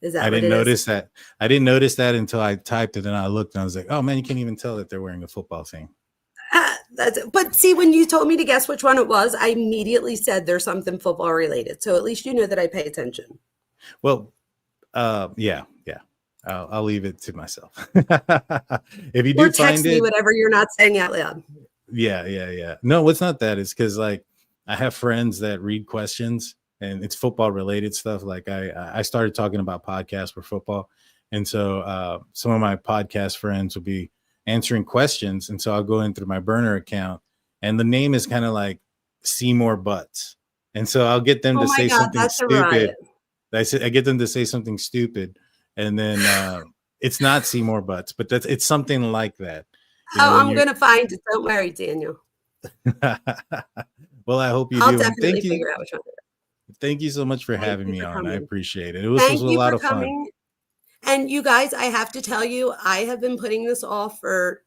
Is that I didn't notice that. I didn't notice that until I typed it and I looked and I was like, oh man, you can't even tell that they're wearing a football thing. But see, when you told me to guess which one it was, I immediately said there's something football related. So at least you know that I pay attention. Well, yeah. I'll leave it to myself. If you do text find me it, whatever you're not saying out loud. Yeah. No, it's not that. It's because like I have friends that read questions and it's football related stuff. Like I started talking about podcasts for football. And so some of my podcast friends will be answering questions. And so I'll go in through my burner account and the name is kind of like Seymour Butts. And so I'll get them to say something stupid. I get them to say something stupid. And then it's not Seymour Butts, but it's something like that. I'm going to find it. Don't worry, Daniel. Well, I hope you do. I'll definitely figure out which one. Thank you so much for having me on. I appreciate it. It was a lot of fun. And you guys, I have to tell you, I have been putting this off for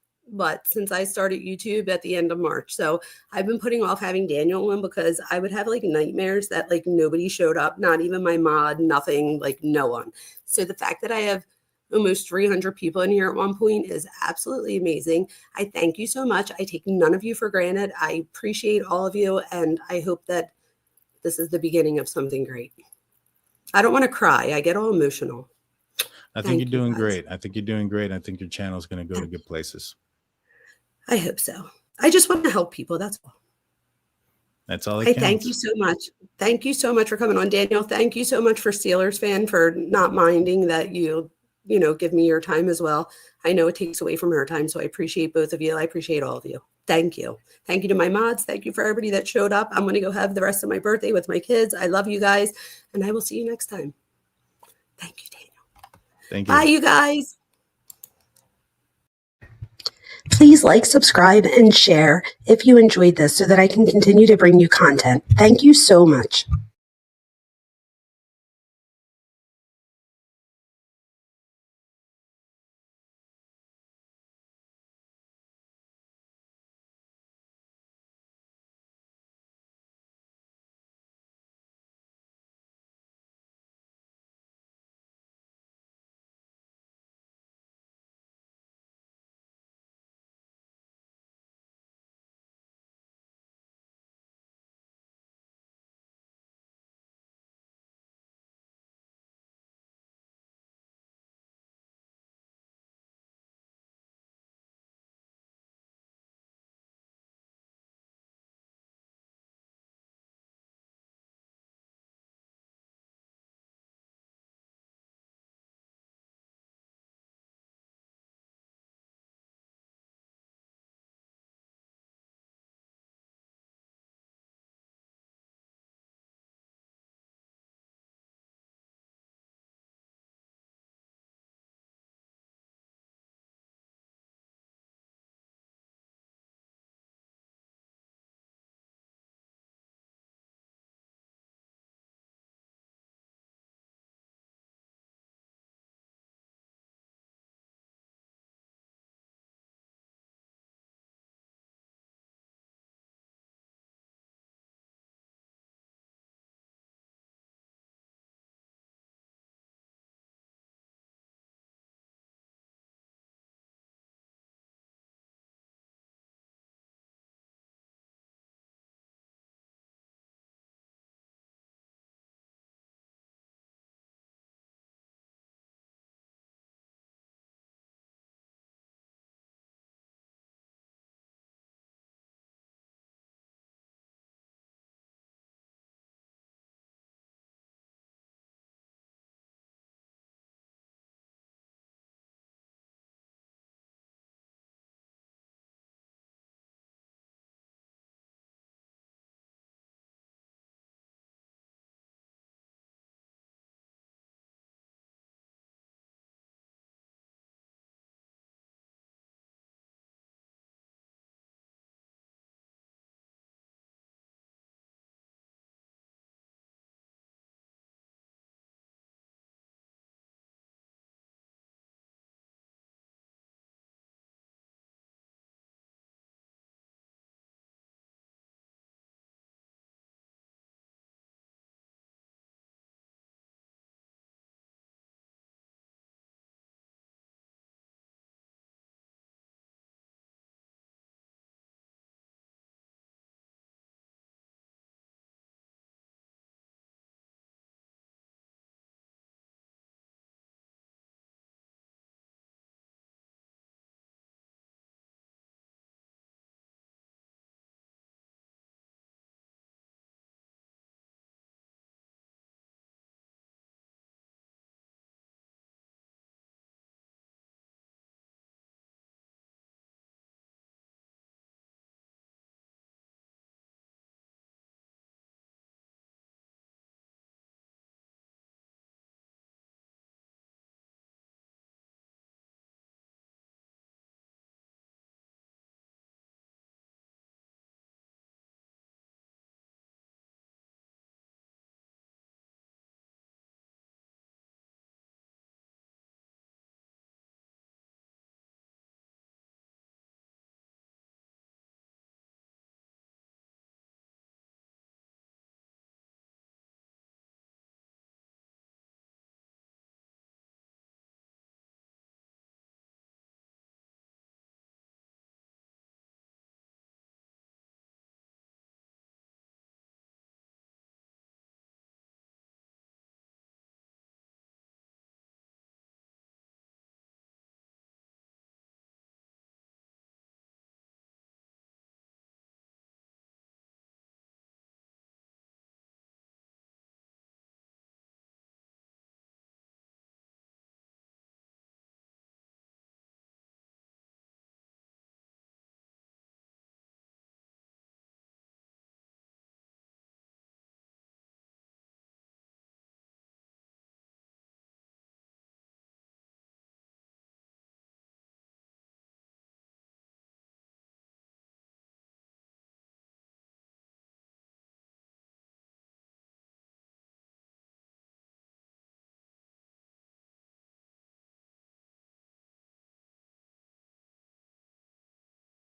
since I started YouTube at the end of March. So I've been putting off having Daniel on because I would have like nightmares that like nobody showed up, not even my mod, nothing, like no one. So the fact that I have almost 300 people in here at one point is absolutely amazing. I thank you so much. I take none of you for granted. I appreciate all of you. And I hope that this is the beginning of something great. I don't want to cry. I get all emotional. I think you're doing great. I think you're doing great. I think your channel is going to go to good places. I hope so. I just want to help people. That's all. That's all that Hey, counts. thank you so much. Thank you so much for coming on, Daniel. Thank you so much for Steelers fan for not minding that you give me your time as well. I know it takes away from her time, so I appreciate both of you. I appreciate all of you. Thank you. Thank you to my mods. Thank you for everybody that showed up. I'm going to go have the rest of my birthday with my kids. I love you guys, and I will see you next time. Thank you, Daniel. Thank you. Bye, you guys. Please like, subscribe, and share if you enjoyed this so that I can continue to bring you content. Thank you so much.